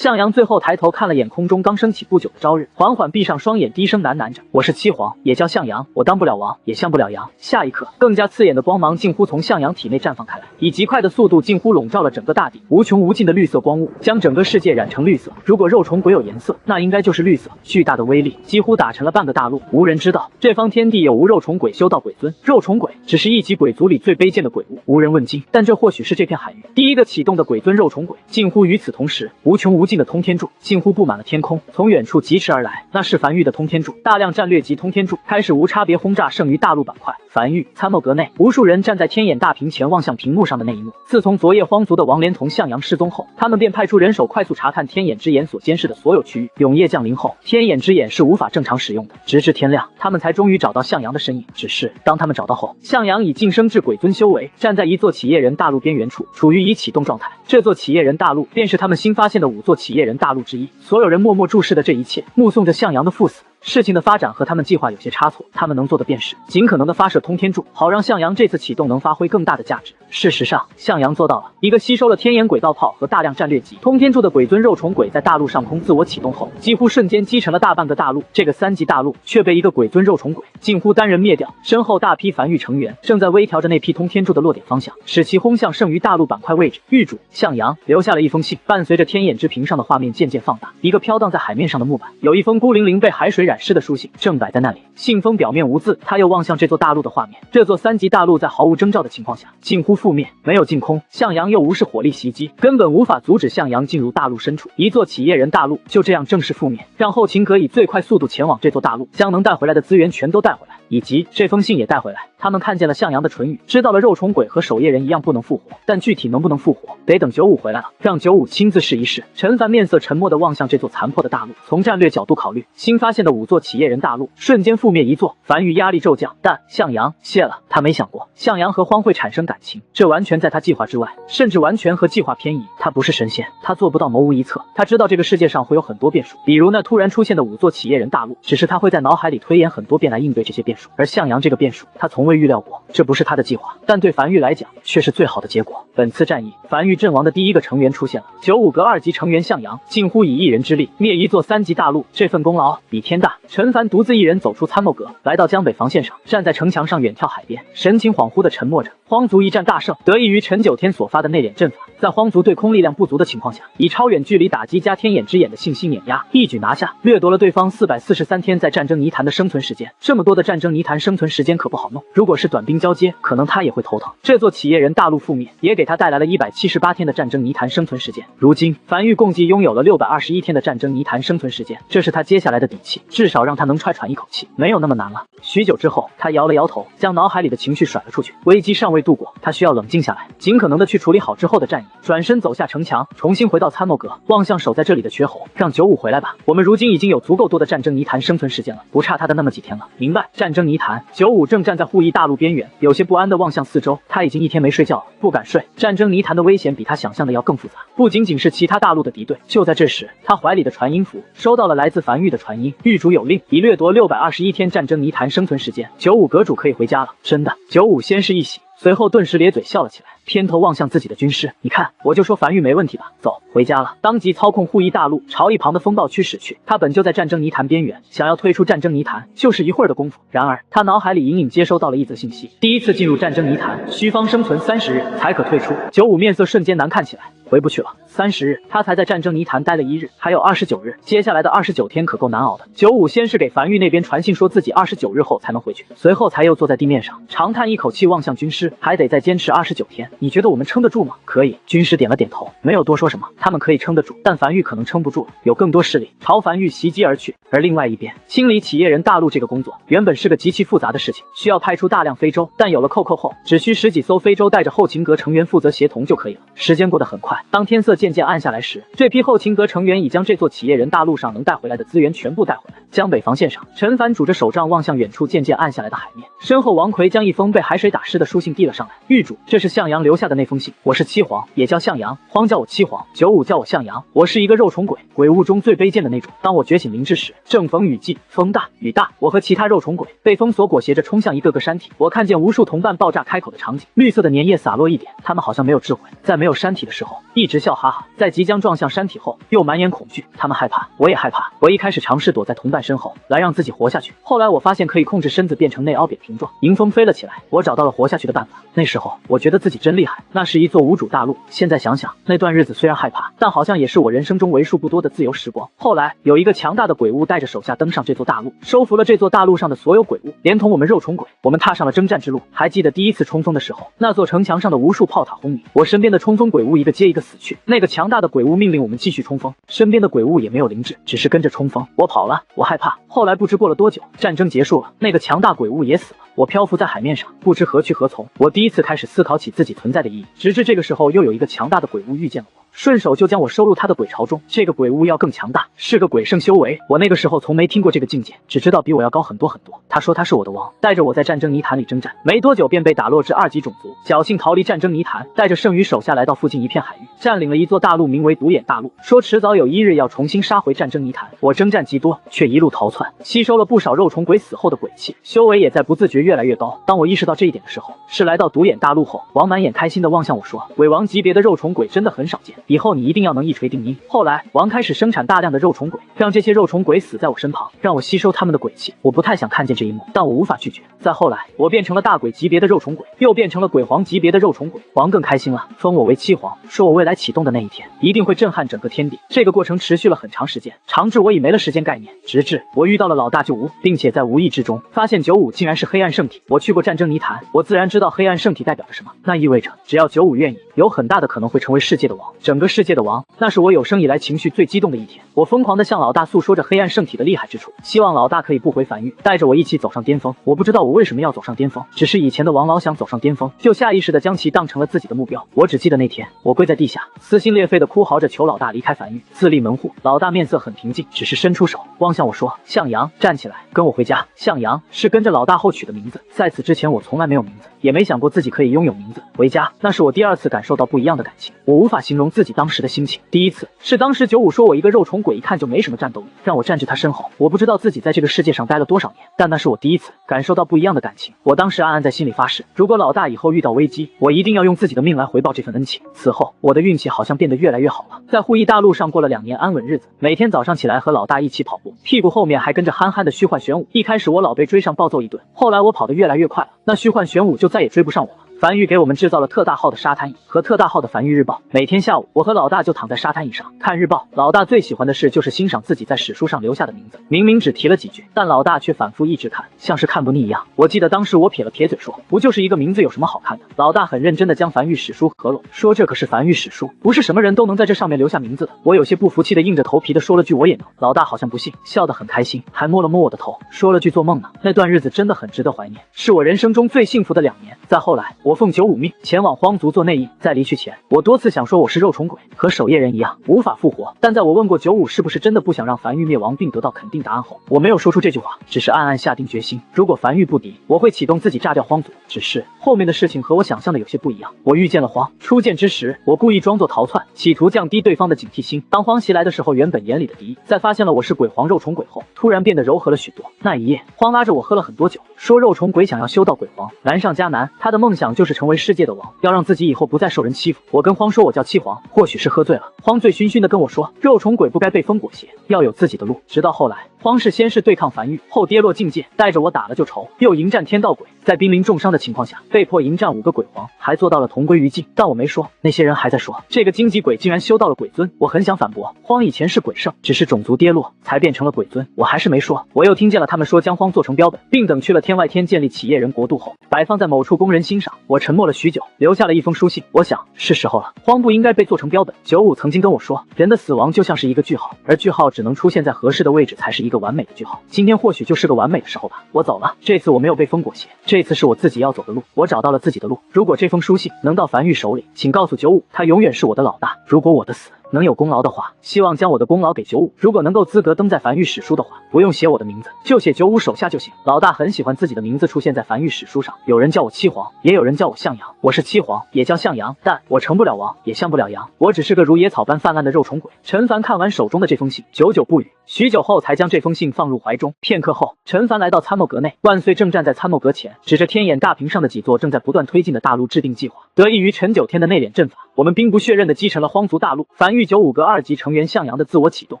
向阳最后抬头看了眼空中刚升起不久的朝日，缓缓闭上双眼，低声喃喃着：“我是七皇，也叫向阳，我当不了王，也向不了阳。”下一刻，更加刺眼的光芒近乎从向阳体内绽放开来，以极快的速度近乎笼罩了整个大地，无穷无尽的绿色光雾将整个世界染成绿色。如果肉虫鬼有颜色，那应该就是绿色。巨大的威力几乎打沉了半个大陆。无人知道这方天地有无肉虫鬼修道鬼尊。肉虫鬼只是一级鬼族里最卑贱的鬼物，无人问津。但这或许是这片海域第一个启动的鬼尊肉虫鬼。近乎与此同时，无穷无尽的通天柱近乎布满了天空，从远处疾驰而来，那是梵域的通天柱。大量战略级通天柱开始无差别轰炸剩余大陆板块。梵域参谋阁内，无数人站在天眼大屏前望向屏幕上的那一幕。自从昨夜荒族的王连同向阳失踪后，他们便派出人手快速查看天眼之眼所监视的所有区域。永夜降临后，天眼之眼是无法正常使用的，直至天亮，他们才终于找到向阳的身影。只是当他们找到后，向阳已晋升至鬼尊修为，站在一座企业人大陆边缘处，处于已启动状态。这座企业人大陆便是他们新发现的5座企业人大陆之一。所有人默默注视着这一切，目送着向阳的赴死。事情的发展和他们计划有些差错，他们能做的便是尽可能的发射通天柱，好让向阳这次启动能发挥更大的价值。事实上，向阳做到了。一个吸收了天眼轨道炮和大量战略级通天柱的鬼尊肉虫鬼，在大陆上空自我启动后，几乎瞬间击沉了大半个大陆。这个3级大陆却被一个鬼尊肉虫鬼近乎单人灭掉。身后大批梵域成员正在微调着那批通天柱的落点方向，使其轰向剩余大陆板块位置。狱主向阳留下了一封信，伴随着天眼之屏上的画面渐渐放大，一个飘荡在海面上的木板，有一封孤零零被海水染湿的书信正摆在那里。信封表面无字，他又望向这座大陆的画面。这座3级大陆在毫无征兆的情况下近乎覆灭，没有净空，向阳又无视火力袭击，根本无法阻止向阳进入大陆深处。一座企业人大陆就这样正式覆灭，让后勤可以最快速度前往这座大陆，将能带回来的资源全都带回来，以及这封信也带回来。他们看见了向阳的唇语，知道了肉虫鬼和守夜人一样不能复活，但具体能不能复活，得等95回来了，让95亲自试一试。陈凡面色沉默地望向这座残破的大陆。从战略角度考虑，新发现的5座企业人大陆瞬间覆灭一座，梵域压力骤降。但向阳谢了，他没想过向阳和荒会产生感情，这完全在他计划之外，甚至完全和计划偏移。他不是神仙，他做不到谋无一策。他知道这个世界上会有很多变数，比如那突然出现的5座企业人大陆，只是他会在脑海里推演很多遍来应对这些变数。而向阳这个变数，他从未预料过，这不是他的计划，但对梵域来讲却是最好的结果。本次战役，梵域阵亡的第一个成员出现了，95个2级成员向阳近乎以一人之力灭一座3级大陆，这份功劳比天大。陈凡独自一人走出参谋阁，来到江北防线上，站在城墙上远眺海边，神情恍惚地沉默着。荒族一战大胜，得益于陈九天所发的内敛阵法，在荒族对空力量不足的情况下，以超远距离打击加天眼之眼的信息碾压，一举拿下，掠夺了对方443天在战争泥潭的生存时间。这么多的战争泥潭生存时间可不好弄，如果是短兵交接，可能他也会头疼。这座企业人大陆覆灭，也给他带来了178天的战争泥潭生存时间。如今梵域共计拥有了621天的战争泥潭生存时间，这是他接下来的底气，至少让他能喘一口气，没有那么难了。许久之后，他摇了摇头，将脑海里的情绪甩了出去。危机尚未度过，他需要冷静下来，尽可能的去处理好之后的战役。转身走下城墙，重新回到参谋阁，望向守在这里的瘸猴，让95回来吧。我们如今已经有足够多的战争泥潭生存时间了，不差他的那么几天了。明白。战争泥潭，95正站在护翼大陆边缘，有些不安的望向四周。他已经1天没睡觉了，不敢睡。战争泥潭的危险比他想象的要更复杂，不仅仅是其他大陆的敌对。就在这时，他怀里的传音符收到了来自梵域的传音，狱主有令，已掠夺621天战争泥潭生存时间，95阁主可以回家了。真的？95先是一喜，随后顿时咧嘴笑了起来，偏头望向自己的军师，你看，我就说梵域没问题吧，走，回家了。当即操控护翼大陆朝一旁的风暴区驶去。他本就在战争泥潭边缘，想要退出战争泥潭就是一会儿的功夫。然而他脑海里隐隐接收到了一则信息，第一次进入战争泥潭，需方生存30日才可退出。95面色瞬间难看起来，回不去了。30日，他才在战争泥潭待了1日，还有29日，接下来的29天可够难熬的。95先是给梵域那边传信说自己29日后才能回去，随后才又坐在地面上，长叹一口气，望向军师，还得再坚持29天。你觉得我们撑得住吗？可以。军师点了点头，没有多说什么。他们可以撑得住，但梵域可能撑不住了，有更多势力朝梵域袭击而去。而另外一边，清理企业人大陆这个工作原本是个极其复杂的事情，需要派出大量非洲，但有了扣后，只需10几艘非洲带着后勤阁成员负责协同就可以了。时间过得很快，当天色渐渐暗下来时，这批后勤阁成员已将这座企业人大陆上能带回来的资源全部带回来。江北防线上，陈凡拄着手杖望向远处渐渐暗下来的海面，身后王奎将一封被海水打湿的书信递了上来。狱主，这是向阳留下的那封信，我是七皇，也叫向阳，荒叫我七皇，95叫我向阳，我是一个肉虫鬼，鬼物中最卑贱的那种。当我觉醒灵智时，正逢雨季，风大雨大，我和其他肉虫鬼被风所裹挟着冲向一个个山体，我看见无数同伴爆炸开口的场景，绿色的粘液洒落一点，他们好像没有智慧，在没有山体的时候一直笑哈哈。在即将撞向山体后，又满眼恐惧。他们害怕，我也害怕。我一开始尝试躲在同伴身后，来让自己活下去。后来我发现可以控制身子变成内凹扁平状，迎风飞了起来。我找到了活下去的办法。那时候我觉得自己真厉害。那是一座无主大陆。现在想想，那段日子虽然害怕，但好像也是我人生中为数不多的自由时光。后来有一个强大的鬼物带着手下登上这座大陆，收服了这座大陆上的所有鬼物，连同我们肉虫鬼。我们踏上了征战之路。还记得第一次冲锋的时候，那座城墙上的无数炮塔轰鸣，我身边的冲锋鬼物一个接一个死去。那个强大的鬼物命令我们继续冲锋，身边的鬼物也没有灵智，只是跟着冲锋。我跑了，我害怕。后来不知过了多久，战争结束了，那个强大鬼物也死了。我漂浮在海面上，不知何去何从。我第一次开始思考起自己存在的意义。直至这个时候，又有一个强大的鬼物遇见了我，顺手就将我收入他的鬼巢中。这个鬼物要更强大，是个鬼圣修为。我那个时候从没听过这个境界，只知道比我要高很多很多。他说他是我的王，带着我在战争泥潭里征战，没多久便被打落至2级种族，侥幸逃离战争泥潭，带着剩余手下来到附近一片海域，占领了一座大陆，名为独眼大陆，说迟早有一日要重新杀回战争泥潭。我征战极多，却一路逃窜，吸收了不少肉虫鬼死后的鬼气，修为也在不自觉越来越高。当我意识到这一点的时候，是来到独眼大陆后，王满眼开心地望向我说，鬼王级别的肉虫鬼真的很少见，以后你一定要能一锤定音。后来王开始生产大量的肉虫鬼，让这些肉虫鬼死在我身旁，让我吸收他们的鬼气。我不太想看见这一幕，但我无法拒绝。再后来，我变成了大鬼级别的肉虫鬼，又变成了鬼皇级别的肉虫鬼。王更开心了，封我为七皇，说我未来启动的那一天一定会震撼整个天地。这个过程持续了很长时间，长至我已没了时间概念。直至我遇到了老大95，并且在无意之中发现95竟然是黑暗圣体。我去过战争泥潭，我自然知道黑暗圣体代表着什么。那意味着只要95愿意，有很大的可能会成为世界的王，整个世界的王。那是我有生以来情绪最激动的一天。我疯狂地向老大诉说着黑暗圣体的厉害之处，希望老大可以不回凡域，带着我一起走上巅峰。我不知道我为什么要走上巅峰，只是以前的王老想走上巅峰，就下意识地将其当成了自己的目标。我只记得那天，我跪在地下，撕心裂肺地哭嚎着求老大离开凡域，自立门户。老大面色很平静，只是伸出手望向我说，向阳，站起来，跟我回家。向阳是跟着老大后取的名字，在此之前我从来没有名字，也没想过自己可以拥有名字。回家，那是我第2次感受到不一样的感情，我无法形容自己当时的心情。第一次是当时95说我一个肉虫鬼一看就没什么战斗力，让我站至他身后。我不知道自己在这个世界上待了多少年，但那是我第一次感受到不一样的感情。我当时暗暗在心里发誓，如果老大以后遇到危机，我一定要用自己的命来回报这份恩情。此后我的运气好像变得越来越好了，在护翼大陆上过了2年安稳日子，每天早上起来和老大一起跑步，屁股后面还跟着憨憨的虚幻玄武。一开始我老被追上暴揍一顿，后来我跑得越来越快了，那虚幻玄武就再也追不上我了。凡域给我们制造了特大号的沙滩椅和特大号的凡域日报，每天下午我和老大就躺在沙滩椅上看日报。老大最喜欢的事就是欣赏自己在史书上留下的名字，明明只提了几句，但老大却反复一直看，像是看不腻一样。我记得当时我撇了撇嘴说，不就是一个名字有什么好看的？老大很认真地将凡域史书合拢，说这可是凡域史书，不是什么人都能在这上面留下名字的。我有些不服气的硬着头皮的说了句我也能，老大好像不信，笑得很开心，还摸了摸我的头，说了句做梦呢。那段日子真的很值得怀念，是我人生中最幸福的2年。再后来，我奉95命前往荒族做内应，在离去前，我多次想说我是肉虫鬼，和守夜人一样无法复活。但在我问过95是不是真的不想让凡域灭亡并得到肯定答案后，我没有说出这句话，只是暗暗下定决心，如果凡域不敌，我会启动自己炸掉荒族。只是后面的事情和我想象的有些不一样。我遇见了荒，初见之时，我故意装作逃窜，企图降低对方的警惕心。当荒袭来的时候，原本眼里的敌意，在发现了我是鬼皇肉虫鬼后，突然变得柔和了许多。那一夜，荒拉着我喝了很多酒，说肉虫鬼想要修到鬼皇，难上加难，他的梦想就是成为世界的王，要让自己以后不再受人欺负。我跟荒说我叫七皇，或许是喝醉了，荒醉醺醺的跟我说，肉虫鬼不该被封裹挟，要有自己的路。直到后来，荒是先是对抗凡域，后跌落境界，带着我打了就仇，又迎战天道鬼，在濒临重伤的情况下，被迫迎战5个鬼皇，还做到了同归于尽。但我没说，那些人还在说，这个荆棘鬼竟然修到了鬼尊。我很想反驳，荒以前是鬼圣，只是种族跌落才变成了鬼尊，我还是没说。我又听见了他们说将荒做成标本，并等去了天外天建立起业人国度后，摆放在某处供人欣赏。我沉默了许久，留下了一封书信。我想是时候了，荒不应该被做成标本。95曾经跟我说，人的死亡就像是一个句号，而句号只能出现在合适的位置才是一个完美的句号。今天或许就是个完美的时候吧。我走了，这次我没有被封裹挟，这次是我自己要走的路，我找到了自己的路。如果这封书信能到凡域手里，请告诉95，他永远是我的老大。如果我的死能有功劳的话，希望将我的功劳给95。如果能够资格登在梵域史书的话，不用写我的名字，就写95手下就行。老大很喜欢自己的名字出现在梵域史书上，有人叫我七皇，也有人叫我向阳。我是七皇，也叫向阳，但我成不了王，也向不了阳，我只是个如野草般泛滥的肉虫鬼。陈凡看完手中的这封信，久久不语，许久后才将这封信放入怀中。片刻后，陈凡来到参谋阁内，万岁正站在参谋阁前，指着天眼大屏上的几座正在不断推进的大陆制定计划。得益于陈九天的内敛阵法，我们兵不血刃地击沉了荒族大陆。梵域95个2级成员向阳的自我启动，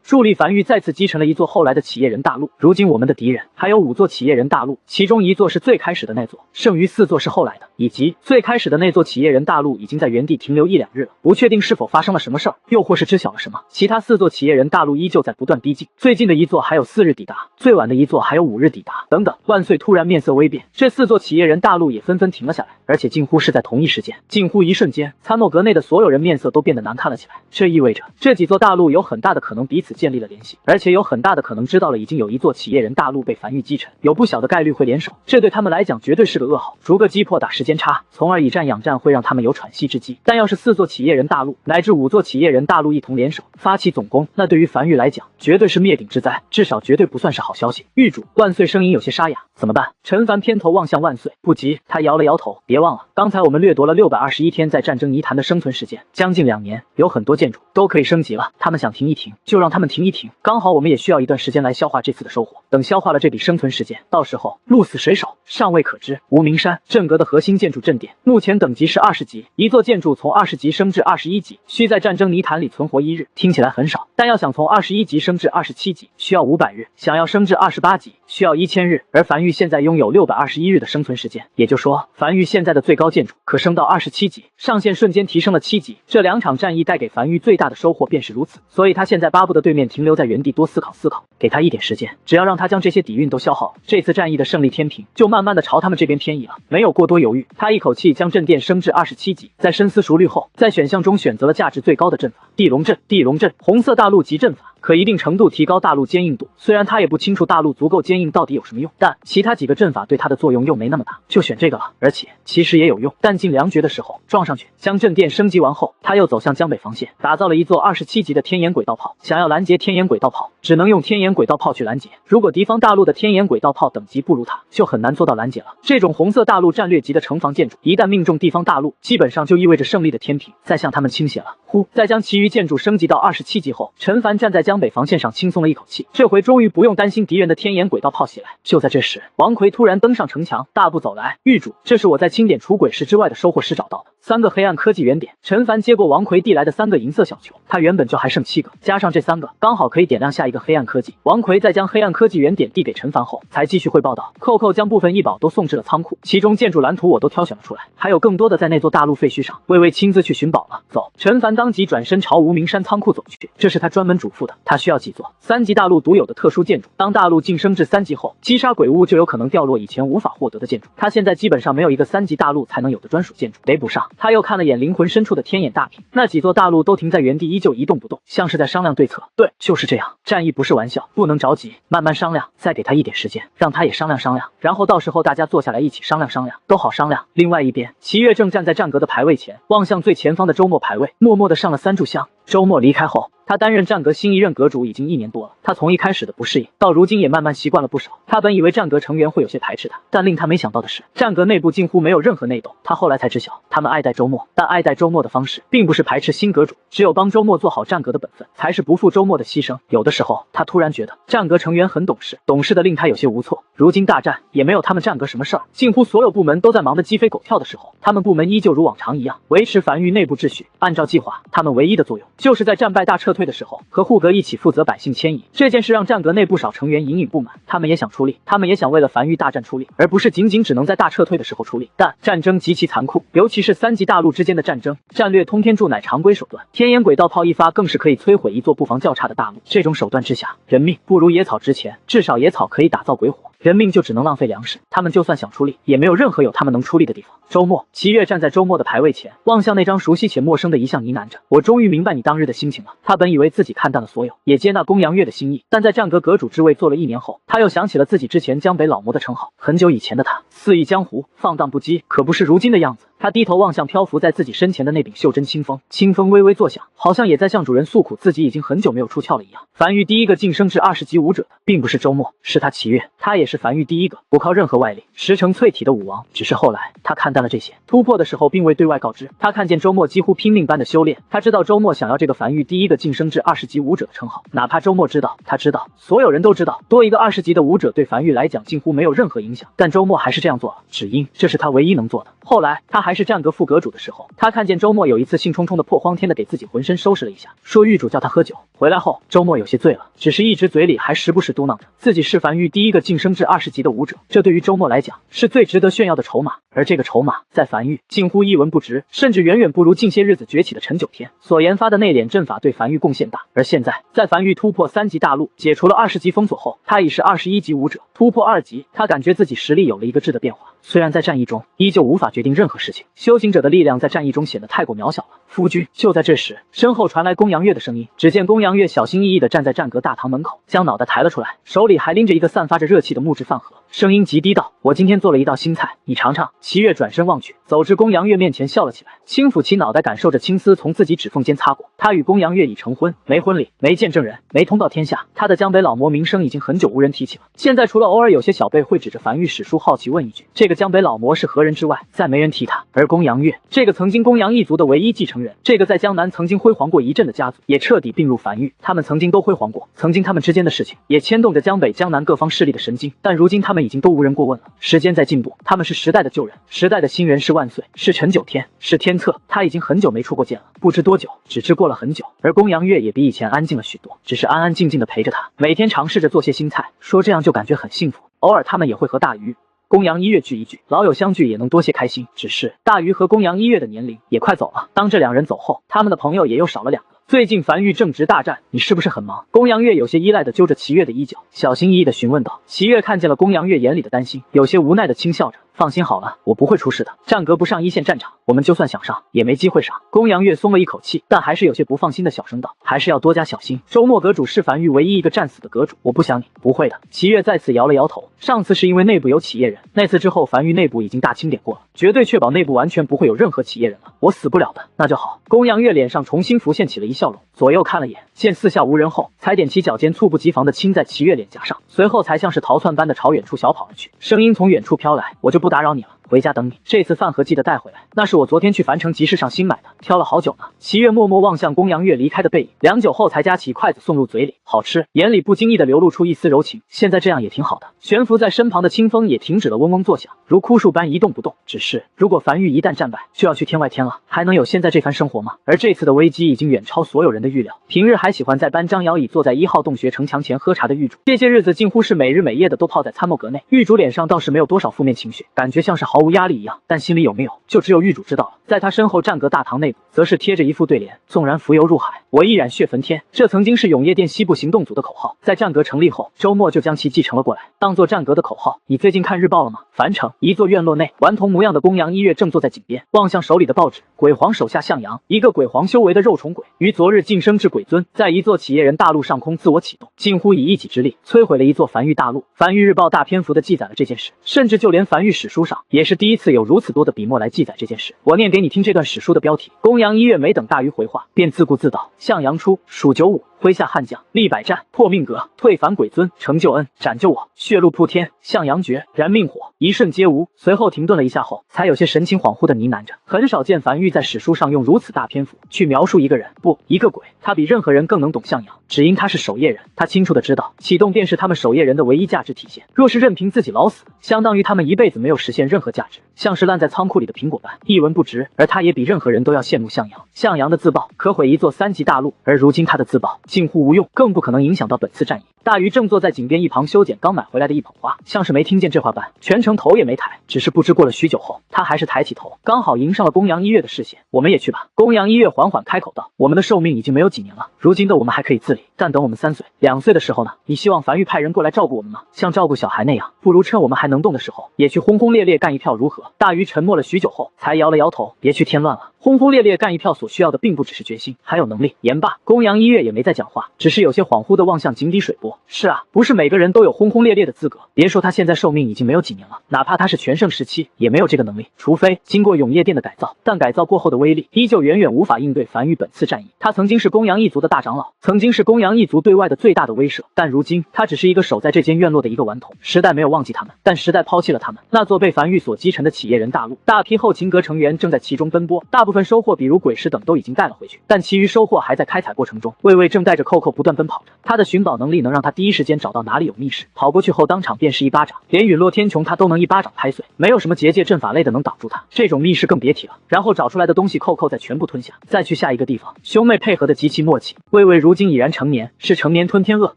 助力梵域再次击沉了一座后来的企业人大陆。如今我们的敌人还有5座企业人大陆，其中1座是最开始的那座，剩余4座是后来的，以及最开始的那座企业人大陆已经在原地停留1、2日了，不确定是否发生了什么事儿，又或是知晓了什么。其他4座企业人大陆依旧在不断逼近，最近的1座还有4日抵达，最晚的1座还有5日抵达，等等。万岁突然面色微变，这4座企业人大陆也纷纷停了下来，而且近乎是在同一时间，近乎一瞬间，参谋阁内的所有人面色都变得难看了起来。这意味着这几座大陆有很大的可能彼此建立了联系，而且有很大的可能知道了已经有1座企业人大陆被梵域击沉，有不小的概率会联手，这对他们来讲绝对是个噩耗。逐个击破打时间差，从而以战养战会让他们有喘息之机。但要是4座企业人大陆乃至5座企业人大陆一同联手发起总攻，那对于梵域来讲绝对是灭顶之灾，至少绝对不算是好消息。狱主，万岁声音有些沙哑，怎么办？陈凡偏头望向万岁，不急，他摇了摇头，别忘了，刚才我们掠夺了621天在战争泥潭的生存时间，将近2年，有很多建筑都可以升级了，他们想停一停就让他们停一停，刚好我们也需要一段时间来消化这次的收获，等消化了这笔生存时间，到时候鹿死谁手尚未可知。无名山阵阁的核心建筑阵典目前等级是20级，一座建筑从20级升至21级，需在战争泥潭里存活1日，听起来很少，但要想从21级升至27级需要500日，想要升至28级需要1000日，而梵域现在拥有621日的生存时间，也就是说梵域现在的最高建筑可升到27级，上限瞬间提升了7级。这2场战役带给梵域最大的收获便是如此，所以他现在巴不得对面停留在原地多思考思考，给他一点时间，只要让他将这些底蕴都消耗，这次战役的胜利天平就慢慢的朝他们这边偏移了。没有过多犹豫，他一口气将阵殿升至27级，在深思熟虑后，在选项中选择了价值最高的阵法地龙阵。地龙阵，红色大陆级阵法，可一定程度提高大陆坚硬度，虽然他也不清楚大陆足够坚硬到底有什么用，但其他几个阵法对他的作用又没那么大，就选这个了。而且其实也有用，但尽良绝的时候撞上去。将阵殿升级完后，他又走向江北防线，打造了一座27级的天眼轨道炮。想要拦截天眼轨道炮，只能用天眼轨道炮去拦截，如果敌方大陆的天眼轨道炮等级不如他，就很难做到拦截了。这种红色大陆战略级的城防建筑，一旦命中地方大陆，基本上就意味着胜利的天平在向他们倾斜了。在将其余建筑升级到27级后，陈凡站在江北防线上轻松了一口气，这回终于不用担心敌人的天眼轨道炮袭来。就在这时，王奎突然登上城墙，大步走来，狱主，这是我在清点除鬼石之外的收获时找到的3个黑暗科技原点。陈凡接过王奎递来的3个银色小球，他原本就还剩7个，加上这3个，刚好可以点亮下一个黑暗科技。王奎在将黑暗科技原点递给陈凡后，才继续汇报道：扣扣将部分异宝都送至了仓库，其中建筑蓝图我都挑选了出来，还有更多的在那座大陆废墟上，魏魏亲自去寻宝了。走！陈凡当即转身朝无名山仓库走去，这是他专门嘱咐的。他需要几座3级大陆独有的特殊建筑，当大陆晋升至3级后，击杀鬼物就有可能掉落以前无法获得的建筑。他现在基本上没有一个3级大陆才能有的专属建筑，得补上。他又看了眼灵魂深处的天眼大屏，那几座大陆都停在原地，依旧一动不动，像是在商量对策。对，就是这样，战役不是玩笑，不能着急，慢慢商量，再给他一点时间，让他也商量商量，然后到时候大家坐下来一起商量商量，都好商量。另外一边，齐越正站在战阁的牌位前，望向最前方的周末牌位，默默地上了3炷香。周末离开后，他担任战阁新一任阁主已经1年多了，他从一开始的不适应，到如今也慢慢习惯了不少。他本以为战阁成员会有些排斥他，但令他没想到的是，战阁内部近乎没有任何内斗。他后来才知晓，他们爱戴周末，但爱戴周末的方式并不是排斥新阁主，只有帮周末做好战阁的本分，才是不负周末的牺牲。有的时候，他突然觉得战阁成员很懂事，懂事的令他有些无措。如今大战也没有他们战阁什么事儿，近乎所有部门都在忙得鸡飞狗跳的时候，他们部门依旧如往常一样维持梵域内部秩序。按照计划，他们唯一的作用就是在战败大撤退的时候，和护阁一起负责百姓迁移。这件事让战阁内不少成员隐隐不满，他们也想出力，他们也想为了梵域大战出力，而不是仅仅只能在大撤退的时候出力。但战争极其残酷，尤其是3级大陆之间的战争，战略通天柱乃常规手段，天眼轨道炮一发更是可以摧毁一座布防较差的大陆。这种手段之下，人命不如野草值钱，至少野草可以打造鬼火，人命就只能浪费粮食。他们就算想出力，也没有任何有他们能出力的地方。周末，齐越站在周末的牌位前，望向那张熟悉且陌生的遗像，呢喃着：“我终于明白你当日的心情了。”他本以为自己看淡了所有，也接纳公羊月的心意，但在战阁阁主之位做了1年后，他又想起了自己之前江北老魔的称号。很久以前的他，肆意江湖，放荡不羁，可不是如今的样子。他低头望向漂浮在自己身前的那柄袖珍清风，清风微微作响，好像也在向主人诉苦，自己已经很久没有出鞘了一样。樊玉第一个晋升至20级武者的，并不是周末，是他齐月，他也是樊玉第一个不靠任何外力实成淬体的武王。只是后来他看淡了这些，突破的时候并未对外告知。他看见周末几乎拼命般的修炼，他知道周末想要这个樊玉第一个晋升至20级武者的称号，哪怕周末知道，他知道，所有人都知道，多一个20级的武者对樊玉来讲近乎没有任何影响，但周末还是这样做了，只因这是他唯一能做的。后来他还是战阁副阁主的时候，他看见周末有一次兴冲冲的破荒天的给自己浑身收拾了一下，说狱主叫他喝酒。回来后周末有些醉了，只是一直嘴里还时不时嘟囔着自己是樊玉第一个晋升至20级的武者，这对于周末来讲是最值得炫耀的筹码，而这个筹码在樊玉近乎一文不值，甚至远远不如近些日子崛起的陈九天所研发的内敛阵法对樊玉贡献大。而现在在樊玉突破3级大陆，解除了20级封锁后，他已是21级武者，突破2级，他感觉自己实力有了一个质的变化。虽然在战役中依旧无法决定任何事情，修行者的力量在战役中显得太过渺小了。夫君，就在这时，身后传来公羊月的声音。只见公羊月小心翼翼地站在战阁大堂门口，将脑袋抬了出来，手里还拎着一个散发着热气的木质饭盒，声音极低道：“我今天做了一道新菜，你尝尝。”齐月转身望去，走至公羊月面前笑了起来，轻抚其脑袋，感受着青丝从自己指缝间擦过。他与公羊月已成婚，没婚礼，没见证人，没通告天下，他的江北老魔名声已经很久无人提起了。现在除了偶尔有些小辈会指着樊玉史书好奇问一句这个江北老魔是何人之外，再没人提他。而公羊月这个曾经公羊一族的唯一继承人，这个在江南曾经辉煌过一阵的家族，也彻底并入樊玉。他们曾经都辉煌过，曾经他们之间的事情也牵动着江北江南各方势力的神经，但如今他们已经都无人过问了。时间在进步，他们是时代的旧人，时代的新人是万岁，是陈九天，是天策。他已经很久没出过剑了，不知多久，只知过了很久。而公羊月也比以前安静了许多，只是安安静静的陪着他，每天尝试着做些新菜，说这样就感觉很幸福。偶尔他们也会和大鱼公羊一月聚一聚，老友相聚也能多些开心。只是大鱼和公羊一月的年龄也快走了，当这两人走后，他们的朋友也又少了2个。最近樊玉正值大战，你是不是很忙？公羊月有些依赖的揪着齐月的衣角，小心翼翼的询问道。齐月看见了公羊月眼里的担心，有些无奈的轻笑着，放心好了，我不会出事的。战阁不上一线战场，我们就算想上，也没机会上。公羊月松了一口气，但还是有些不放心的小声道，还是要多加小心。周末阁主是樊玉唯一一个战死的阁主，我不想你。不会的。齐月再次摇了摇头，上次是因为内部有企业人，那次之后樊玉内部已经大清点过了，绝对确保内部完全不会有任何企业人了。我死不了的，那就好。公羊月脸上重新浮现起了一笑容，左右看了眼，见四下无人后，才踮起脚尖，猝不及防地亲在齐月脸颊上，随后才像是逃窜般的朝远处小跑而去。声音从远处飘来，我就不打扰你了，回家等你。这次饭盒记得带回来，那是我昨天去樊城集市上新买的，挑了好久呢。齐月默默望向公羊月离开的背影，良久后才夹起筷子送入嘴里，好吃，眼里不经意地流露出一丝柔情。现在这样也挺好的。悬浮在身旁的清风也停止了嗡嗡作响，如枯树般一动不动。只是如果樊玉一旦战败，就要去天外天了，还能有现在这番生活吗？而这次的危机已经远超所有人的预料。平日还喜欢在搬张摇椅坐在1号洞穴城墙前喝茶的狱主，这些日子近乎是每日每夜的都泡在参谋阁内。狱主脸上倒是没有多少负面情绪，感觉像是毫无压力一样，但心里有没有，就只有狱主知道了。在他身后战阁大堂内部，则是贴着一副对联：纵然浮游入海，我依然血焚天。这曾经是永夜殿西部行动组的口号，在战阁成立后，周末就将其继承了过来，当做战阁的口号。你最近看日报了吗？樊城一座院落内，顽童模样的公羊一月正坐在井边，望向手里的报纸。鬼皇手下向阳，一个鬼皇修为的肉虫鬼，于昨日晋升至鬼尊，在一座企业人大陆上空自我启动，近乎以一己之力摧毁了一座樊玉大陆。樊玉日报大篇幅的记载了这件事，甚至就连樊玉史书上也是第一次有如此多的笔墨来记载这件事。我念给你听这段史书的标题。公羊一月没等大鱼回话，便自顾自道：向阳初，蜀95，麾下悍将，立百战，破命阁，退凡鬼尊，成就恩，斩救我，血路铺天，向阳诀，燃命火，一瞬皆无。随后停顿了一下后，才有些神情恍惚的呢喃着。很少见樊玉在史书上用如此大篇幅去描述一个人，不，一个鬼。他比任何人更能懂向阳，只因他是守夜人。他清楚的知道，启动便是他们守夜人的唯一价值体现。若是任凭自己老死，相当于他们一辈子没有实现任何价值，像是烂在仓库里的苹果般一文不值。而他也比任何人都要羡慕向阳。向阳的自爆可毁一座3级大陆，而如今他的自爆近乎无用，更不可能影响到本次战役。大鱼正坐在井边一旁修剪刚买回来的一捧花，像是没听见这话般，全程头也没抬。只是不知过了许久后，他还是抬起头，刚好迎上了公羊一月的视线。我们也去吧。公羊一月缓缓开口道：我们的寿命已经没有几年了，如今的我们还可以自理，但等我们3岁、2岁的时候呢？你希望樊玉派人过来照顾我们吗？像照顾小孩那样，不如趁我们还能动的时候，也去轰轰烈烈干一票如何？大鱼沉默了许久后，才摇了摇头：别去添乱了。轰轰烈烈干一票所需要的并不只是决心，还有能力。言罢，公羊一月也没再讲讲话，只是有些恍惚的望向井底水波。是啊，不是每个人都有轰轰烈烈的资格。别说他现在寿命已经没有几年了，哪怕他是全盛时期，也没有这个能力。除非经过永夜殿的改造，但改造过后的威力依旧远远无法应对樊玉本次战役。他曾经是公羊一族的大长老，曾经是公羊一族对外的最大的威慑，但如今他只是一个守在这间院落的一个顽童。时代没有忘记他们，但时代抛弃了他们。那座被樊玉所击沉的企业人大陆，大批后勤阁成员正在其中奔波，大部分收获比如鬼石等都已经带了回去，但其余收获还在开采过程中。魏魏正带着扣扣不断奔跑着，他的寻宝能力能让他第一时间找到哪里有密室，跑过去后当场便是一巴掌，连陨落天穹他都能一巴掌拍碎，没有什么结界阵法类的能挡住他，这种密室更别提了。然后找出来的东西扣扣再全部吞下，再去下一个地方。兄妹配合的极其默契。魏魏如今已然成年，是成年吞天鳄，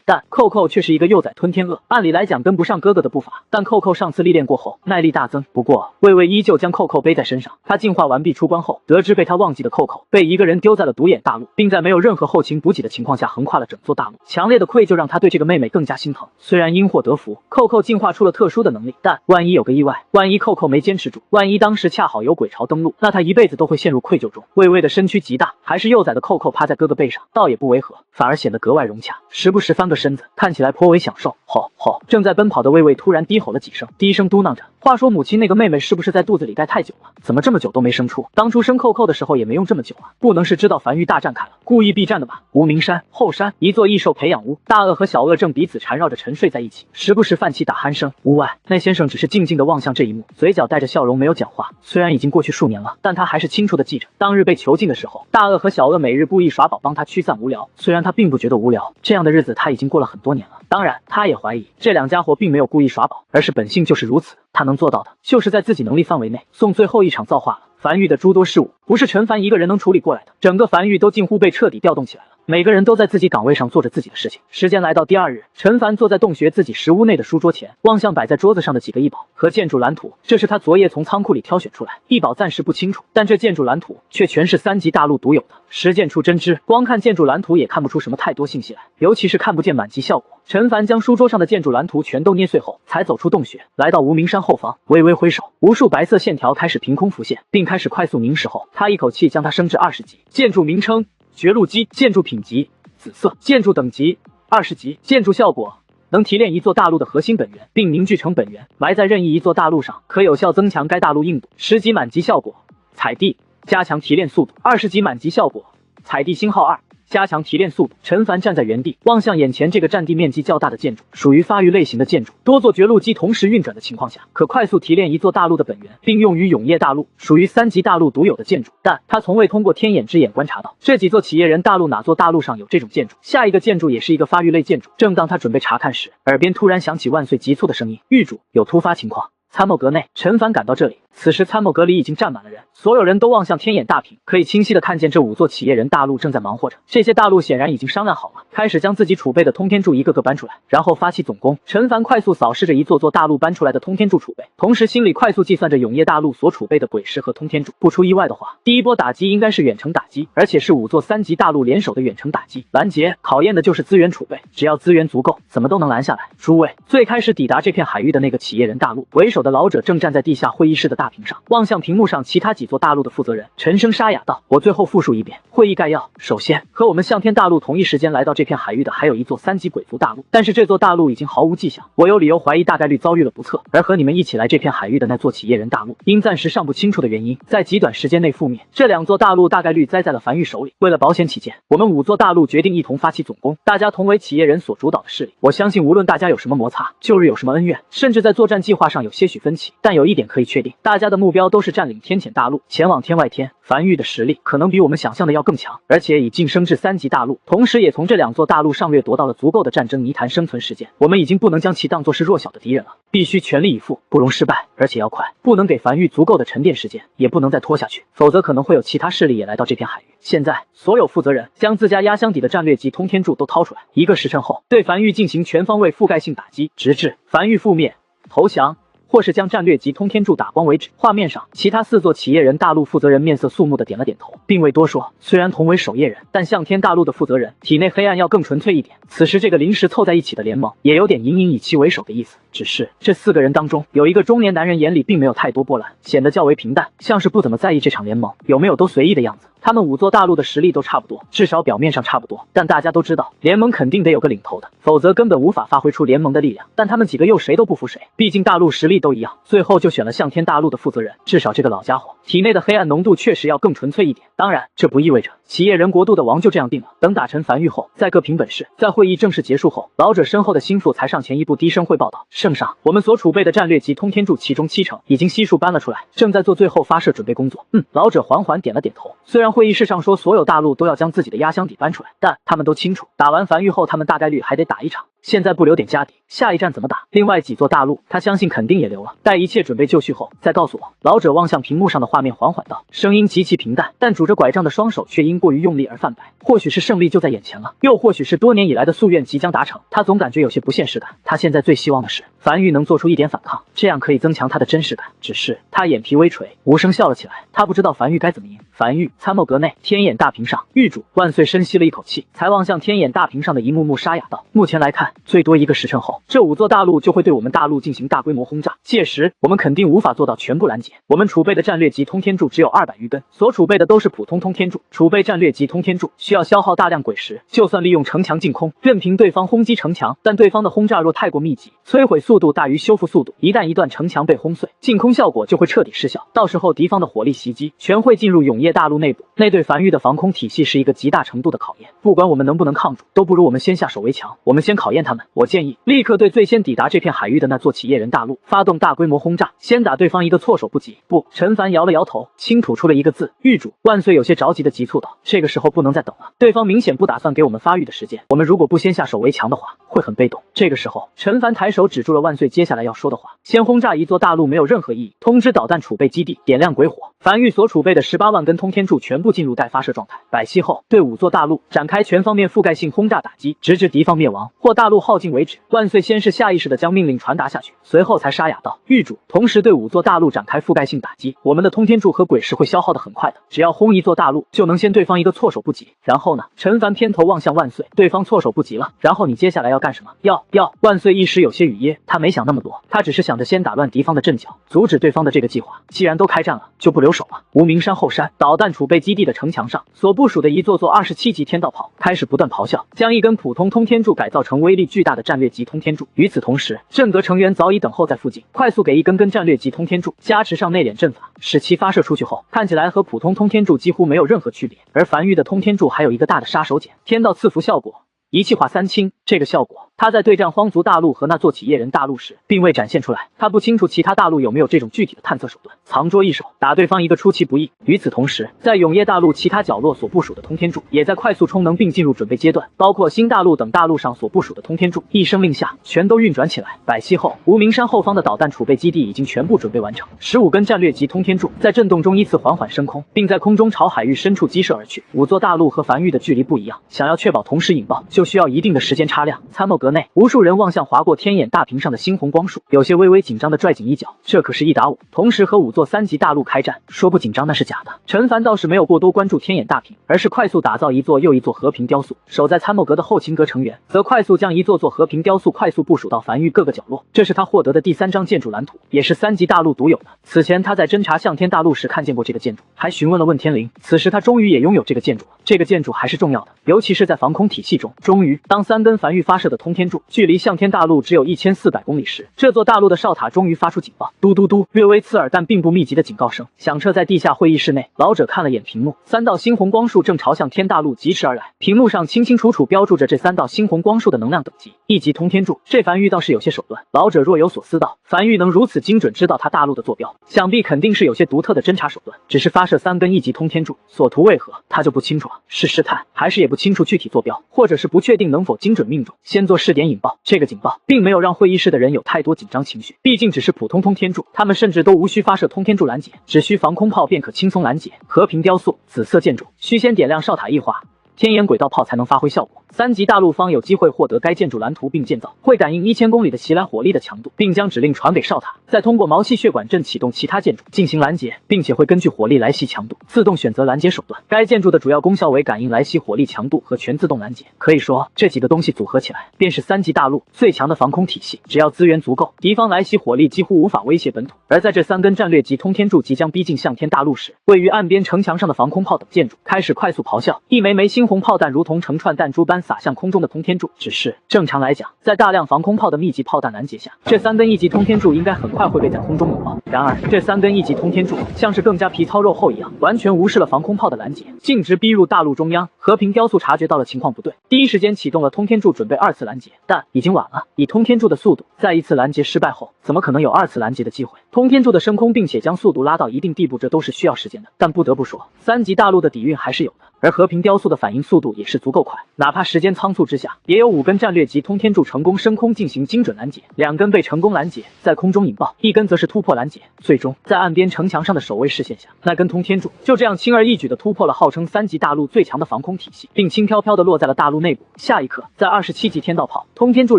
但扣扣却是一个幼崽吞天鳄，按理来讲跟不上哥哥的步伐，但扣扣上次历练过后耐力大增。不过魏魏依旧将扣扣背在身上。他进化完毕出关后，得知被他忘记的扣扣被一个人丢在了独眼大陆，并在没有任何后勤补给的情况下横跨了整座大陆。强烈的愧疚让他对这个妹妹更加心疼。虽然因祸得福，扣扣进化出了特殊的能力，但万一有个意外，万一扣扣没坚持住，万一当时恰好有鬼巢登陆，那他一辈子都会陷入愧疚中。魏魏的身躯极大，还是幼崽的扣扣趴在哥哥背上，倒也不违和，反而显得格外融洽，时不时翻个身子，看起来颇为享受。吼吼！正在奔跑的魏魏突然低吼了几声，低声嘟囔着：“话说母亲那个妹妹是不是在肚子里待太久了？怎么这么久都没生出？当初生扣扣的时候也没用这么久啊！不能是知道樊玉大战开了，故意避战的吧？”无名山后山，一座异兽培养屋，大鳄和小鳄正彼此缠绕着沉睡在一起，时不时泛起打鼾声。屋外，那先生只是静静地望向这一幕，嘴角带着笑容，没有讲话。虽然已经过去数年了，但他还是清楚地记着当日被囚禁的时候，大鳄和小鳄每日故意耍宝帮他驱散无聊。虽然他并不觉得无聊，这样的日子他已经过了很多年了。当然，他也怀疑这两家伙并没有故意耍宝，而是本性就是如此。他能做到的，就是在自己能力范围内送最后一场造化了。樊玉的诸多事务，不是陈凡一个人能处理过来的，整个樊玉都近乎被彻底调动起来了。每个人都在自己岗位上做着自己的事情。时间来到第二日，陈凡坐在洞穴自己石屋内的书桌前，望向摆在桌子上的几个异宝和建筑蓝图。这是他昨夜从仓库里挑选出来，异宝暂时不清楚，但这建筑蓝图却全是3级大陆独有的，实践出真知。光看建筑蓝图也看不出什么太多信息来，尤其是看不见满级效果。陈凡将书桌上的建筑蓝图全都捏碎后，才走出洞穴，来到无名山后方，微微挥手，无数白色线条开始凭空浮现，并开始快速凝实后，他一口气将它升至20级。建筑名称：绝路基，建筑品级紫色，建筑等级20级，建筑效果能提炼一座大陆的核心本源，并凝聚成本源，埋在任意一座大陆上，可有效增强该大陆硬度。10级满级效果，采地，加强提炼速度。20级满级效果，采地星号2。加强提炼速度。陈凡站在原地，望向眼前这个占地面积较大的建筑，属于发育类型的建筑。多座绝路机同时运转的情况下，可快速提炼一座大陆的本源，并用于永夜大陆，属于3级大陆独有的建筑。但他从未通过天眼之眼观察到这几座企业人大陆哪座大陆上有这种建筑。下一个建筑也是一个发育类建筑。正当他准备查看时，耳边突然响起万岁急促的声音：“狱主，有突发情况。”参谋阁内，陈凡赶到这里，此时参谋阁里已经站满了人，所有人都望向天眼大屏，可以清晰的看见这5座企业人大陆正在忙活着。这些大陆显然已经商量好了，开始将自己储备的通天柱一个个搬出来，然后发起总攻。陈凡快速扫视着一座座大陆搬出来的通天柱储备，同时心里快速计算着永夜大陆所储备的鬼石和通天柱。不出意外的话，第一波打击应该是远程打击，而且是5座3级大陆联手的远程打击。拦截考验的就是资源储备，只要资源足够，怎么都能拦下来。诸位，最开始抵达这片海域的那个企业人大陆为首的老者正站在地下会议室的大屏上，望向屏幕上其他几座大陆的负责人，沉声沙哑道：“我最后复述一遍会议概要。首先，和我们向天大陆同一时间来到这片海域的还有一座3级鬼族大陆，但是这座大陆已经毫无迹象，我有理由怀疑大概率遭遇了不测。而和你们一起来这片海域的那座企业人大陆，因暂时尚不清楚的原因，在极短时间内覆灭。这2座大陆大概率栽在了樊玉手里。为了保险起见，我们5座大陆决定一同发起总攻，大家同为企业人所主导的势力。我相信无论大家有什么摩擦，旧日有什么恩怨，甚至在作战计划上有些许分歧，但有一点可以确定，大家的目标都是占领天潜大陆，前往天外天。樊玉的实力可能比我们想象的要更强，而且已晋升至3级大陆，同时也从这2座大陆上掠夺到了足够的战争泥潭生存时间。我们已经不能将其当作是弱小的敌人了，必须全力以赴，不容失败，而且要快，不能给樊玉足够的沉淀时间，也不能再拖下去，否则可能会有其他势力也来到这片海域。现在，所有负责人将自家压箱底的战略级通天柱都掏出来，1个时辰后对樊玉进行全方位覆盖性打击，直至樊玉覆灭、投降。或是将战略级通天柱打光为止。画面上，其他4座企业人大陆负责人面色肃穆的点了点头，并未多说。虽然同为守夜人，但向天大陆的负责人体内黑暗要更纯粹一点。此时这个临时凑在一起的联盟，也有点隐隐以其为首的意思。只是这4个人当中，有一个中年男人眼里并没有太多波澜，显得较为平淡，像是不怎么在意这场联盟有没有都随意的样子。他们5座大陆的实力都差不多，至少表面上差不多，但大家都知道，联盟肯定得有个领头的，否则根本无法发挥出联盟的力量。但他们几个又谁都不服谁，毕竟大陆实力都一样，最后就选了向天大陆的负责人。至少这个老家伙体内的黑暗浓度确实要更纯粹一点。当然，这不意味着企业人国度的王就这样定了。等打成樊玉后，再各凭本事。在会议正式结束后，老者身后的心腹才上前一步，低声汇报道：“圣上，我们所储备的战略级通天柱，其中70%已经悉数搬了出来，正在做最后发射准备工作。”老者缓缓点了点头。虽然会议室上说所有大陆都要将自己的压箱底搬出来，但他们都清楚，打完樊玉后，他们大概率还得打一场。现在不留点家底，下一站怎么打？另外几座大陆，他相信肯定也留了。待一切准备就绪后，再告诉我。老者望向屏幕上的画面，缓缓道，声音极其平淡，但拄着拐杖的双手却因过于用力而泛白。或许是胜利就在眼前了，又或许是多年以来的夙愿即将达成。他总感觉有些不现实感。他现在最希望的是樊玉能做出一点反抗，这样可以增强他的真实感。只是他眼皮微垂，无声笑了起来。他不知道樊玉该怎么赢。樊玉参谋阁内，天眼大屏上，狱主万岁深吸了一口气，才望向天眼大屏上的一幕幕沙哑道：目前来看，最多1个时辰后，这5座大陆就会对我们大陆进行大规模轰炸。届时，我们肯定无法做到全部拦截。我们储备的战略级通天柱只有200余根，所储备的都是普通通天柱。储备战略级通天柱需要消耗大量鬼石，就算利用城墙进空，任凭对方轰击城墙，但对方的轰炸若太过密集，摧毁速度大于修复速度，一旦一段城墙被轰碎，进空效果就会彻底失效。到时候敌方的火力袭击全会进入永业大陆内部，那对樊玉的防空体系是一个极大程度的考验。不管我们能不能抗住，都不如我们先下手为强。我们先考验他们。我建议立刻对最先抵达这片海域的那座企业人大陆发动大规模轰炸，先打对方一个措手不及。不，陈凡摇了摇头，轻吐出了一个字：狱主。万岁有些着急的急促道：这个时候不能再等了，对方明显不打算给我们发育的时间，我们如果不先下手为强的话，会很被动。这个时候，陈凡抬手指住了万岁接下来要说的话：先轰炸一座大陆没有任何意义，通知导弹储备基地点亮鬼火，樊玉所储备的18万根通天柱全部进入待发射状态，摆熄后对5座大陆展开全方面覆盖性轰炸打击，直至敌方灭亡或大陆耗尽为止。万岁先是下意识地将命令传达下去，随后才沙哑道：狱主，同时对5座大陆展开覆盖性打击，我们的通天柱和鬼石会消耗得很快的，只要轰一座大陆就能先对方一个措手不及。然后呢？陈凡偏头望向万岁，对方措手不及了，然后你接下来要干什么？要万岁一时有些语噎，他没想那么多，他只是想着先打乱敌方的阵脚，阻止对方的这个计划。既然都开战了，就不留手了。无名山后山导弹储备基地的城墙上所部署的一座27级天道炮开始不断咆哮，将一根普通通天柱改造成威力巨大的战略级通天柱。与此同时，正德成员早已等候在附近，快速给一根根战略级通天柱加持上内敛阵法，使其发射出去后看起来和普通通天柱几乎没有任何区别。而樊玉的通天柱还有一个大的杀手锏，天道赐福效果。一气化三清，这个效果他在对战荒族大陆和那座企业人大陆时并未展现出来。他不清楚其他大陆有没有这种具体的探测手段，藏拙一手打对方一个出其不意。与此同时，在永业大陆其他角落所部署的通天柱也在快速充能并进入准备阶段，包括新大陆等大陆上所部署的通天柱一声令下全都运转起来。摆熄后，无名山后方的导弹储备基地已经全部准备完成，15根战略级通天柱在震动中依次缓缓升空，并在空中朝海域深处击射而去。5座大陆和樊玉的距离不一样，想要确保同时引爆就需要一定的时间差量。参谋阁内，无数人望向划过天眼大屏上的猩红光束，有些微微紧张地拽紧衣角。这可是1打5，同时和5座3级大陆开战，说不紧张那是假的。陈凡倒是没有过多关注天眼大屏，而是快速打造一座又一座和平雕塑。守在参谋阁的后勤阁成员则快速将一座座和平雕塑快速部署到樊玉各个角落。这是他获得的第3张建筑蓝图，也是3级大陆独有的。此前他在侦查向天大陆时看见过这个建筑，还询问了问天灵。此时他终于也拥有这个建筑了。这个建筑还是重要的，尤其是在防空体系中。终于，当3根樊玉发射的通天柱距离向天大陆只有1400公里时，这座大陆的哨塔终于发出警报，嘟嘟嘟，略微刺耳但并不密集的警告声响彻在地下会议室内。老者看了眼屏幕，3道猩红光束正朝向天大陆疾驰而来，屏幕上清清楚楚标注着这3道猩红光束的能量等级。1级通天柱，这樊玉倒是有些手段。老者若有所思道，樊玉能如此精准知道他大陆的坐标，想必肯定是有些独特的侦查手段。只是发射3根1级通天柱，所图为何，他就不清楚了。是试探，还是也不清楚具体坐标，或者是不确定能否精准命中，先做试点引爆。这个警报并没有让会议室的人有太多紧张情绪，毕竟只是普通通天柱，他们甚至都无需发射通天柱拦截，只需防空炮便可轻松拦截。和平雕塑，紫色建筑，需先点亮哨塔一滑，天眼轨道炮才能发挥效果。3级大陆方有机会获得该建筑蓝图并建造，会感应1000公里的袭来火力的强度，并将指令传给哨塔，再通过毛细血管阵启动其他建筑进行拦截，并且会根据火力来袭强度自动选择拦截手段。该建筑的主要功效为感应来袭火力强度和全自动拦截。可以说，这几个东西组合起来，便是3级大陆最强的防空体系。只要资源足够，敌方来袭火力几乎无法威胁本土。而在这3根战略级通天柱即将逼近向天大陆时，位于岸边城墙上的防空炮等建筑开始快速咆哮，一枚枚猩红炮弹如同成串弹珠般洒向空中的通天柱。只是正常来讲，在大量防空炮的密集炮弹拦截下，这3根1级通天柱应该很快会被在空中引爆。然而，这3根1级通天柱像是更加皮糙肉厚一样，完全无视了防空炮的拦截，径直逼入大陆中央。和平雕塑察觉到了情况不对，第一时间启动了通天柱准备2次拦截，但已经晚了。以通天柱的速度，在1次拦截失败后，怎么可能有2次拦截的机会？通天柱的升空并且将速度拉到一定地步，这都是需要时间的。但不得不说，3级大陆的底蕴还是有的。而和平雕塑的反应速度也是足够快，哪怕时间仓促之下，也有5根战略级通天柱成功升空进行精准拦截，2根被成功拦截，在空中引爆，1根则是突破拦截。最终，在岸边城墙上的守卫视线下，那根通天柱就这样轻而易举地突破了号称3级大陆最强的防空体系，并轻飘飘地落在了大陆内部。下一刻，在27级天道炮、通天柱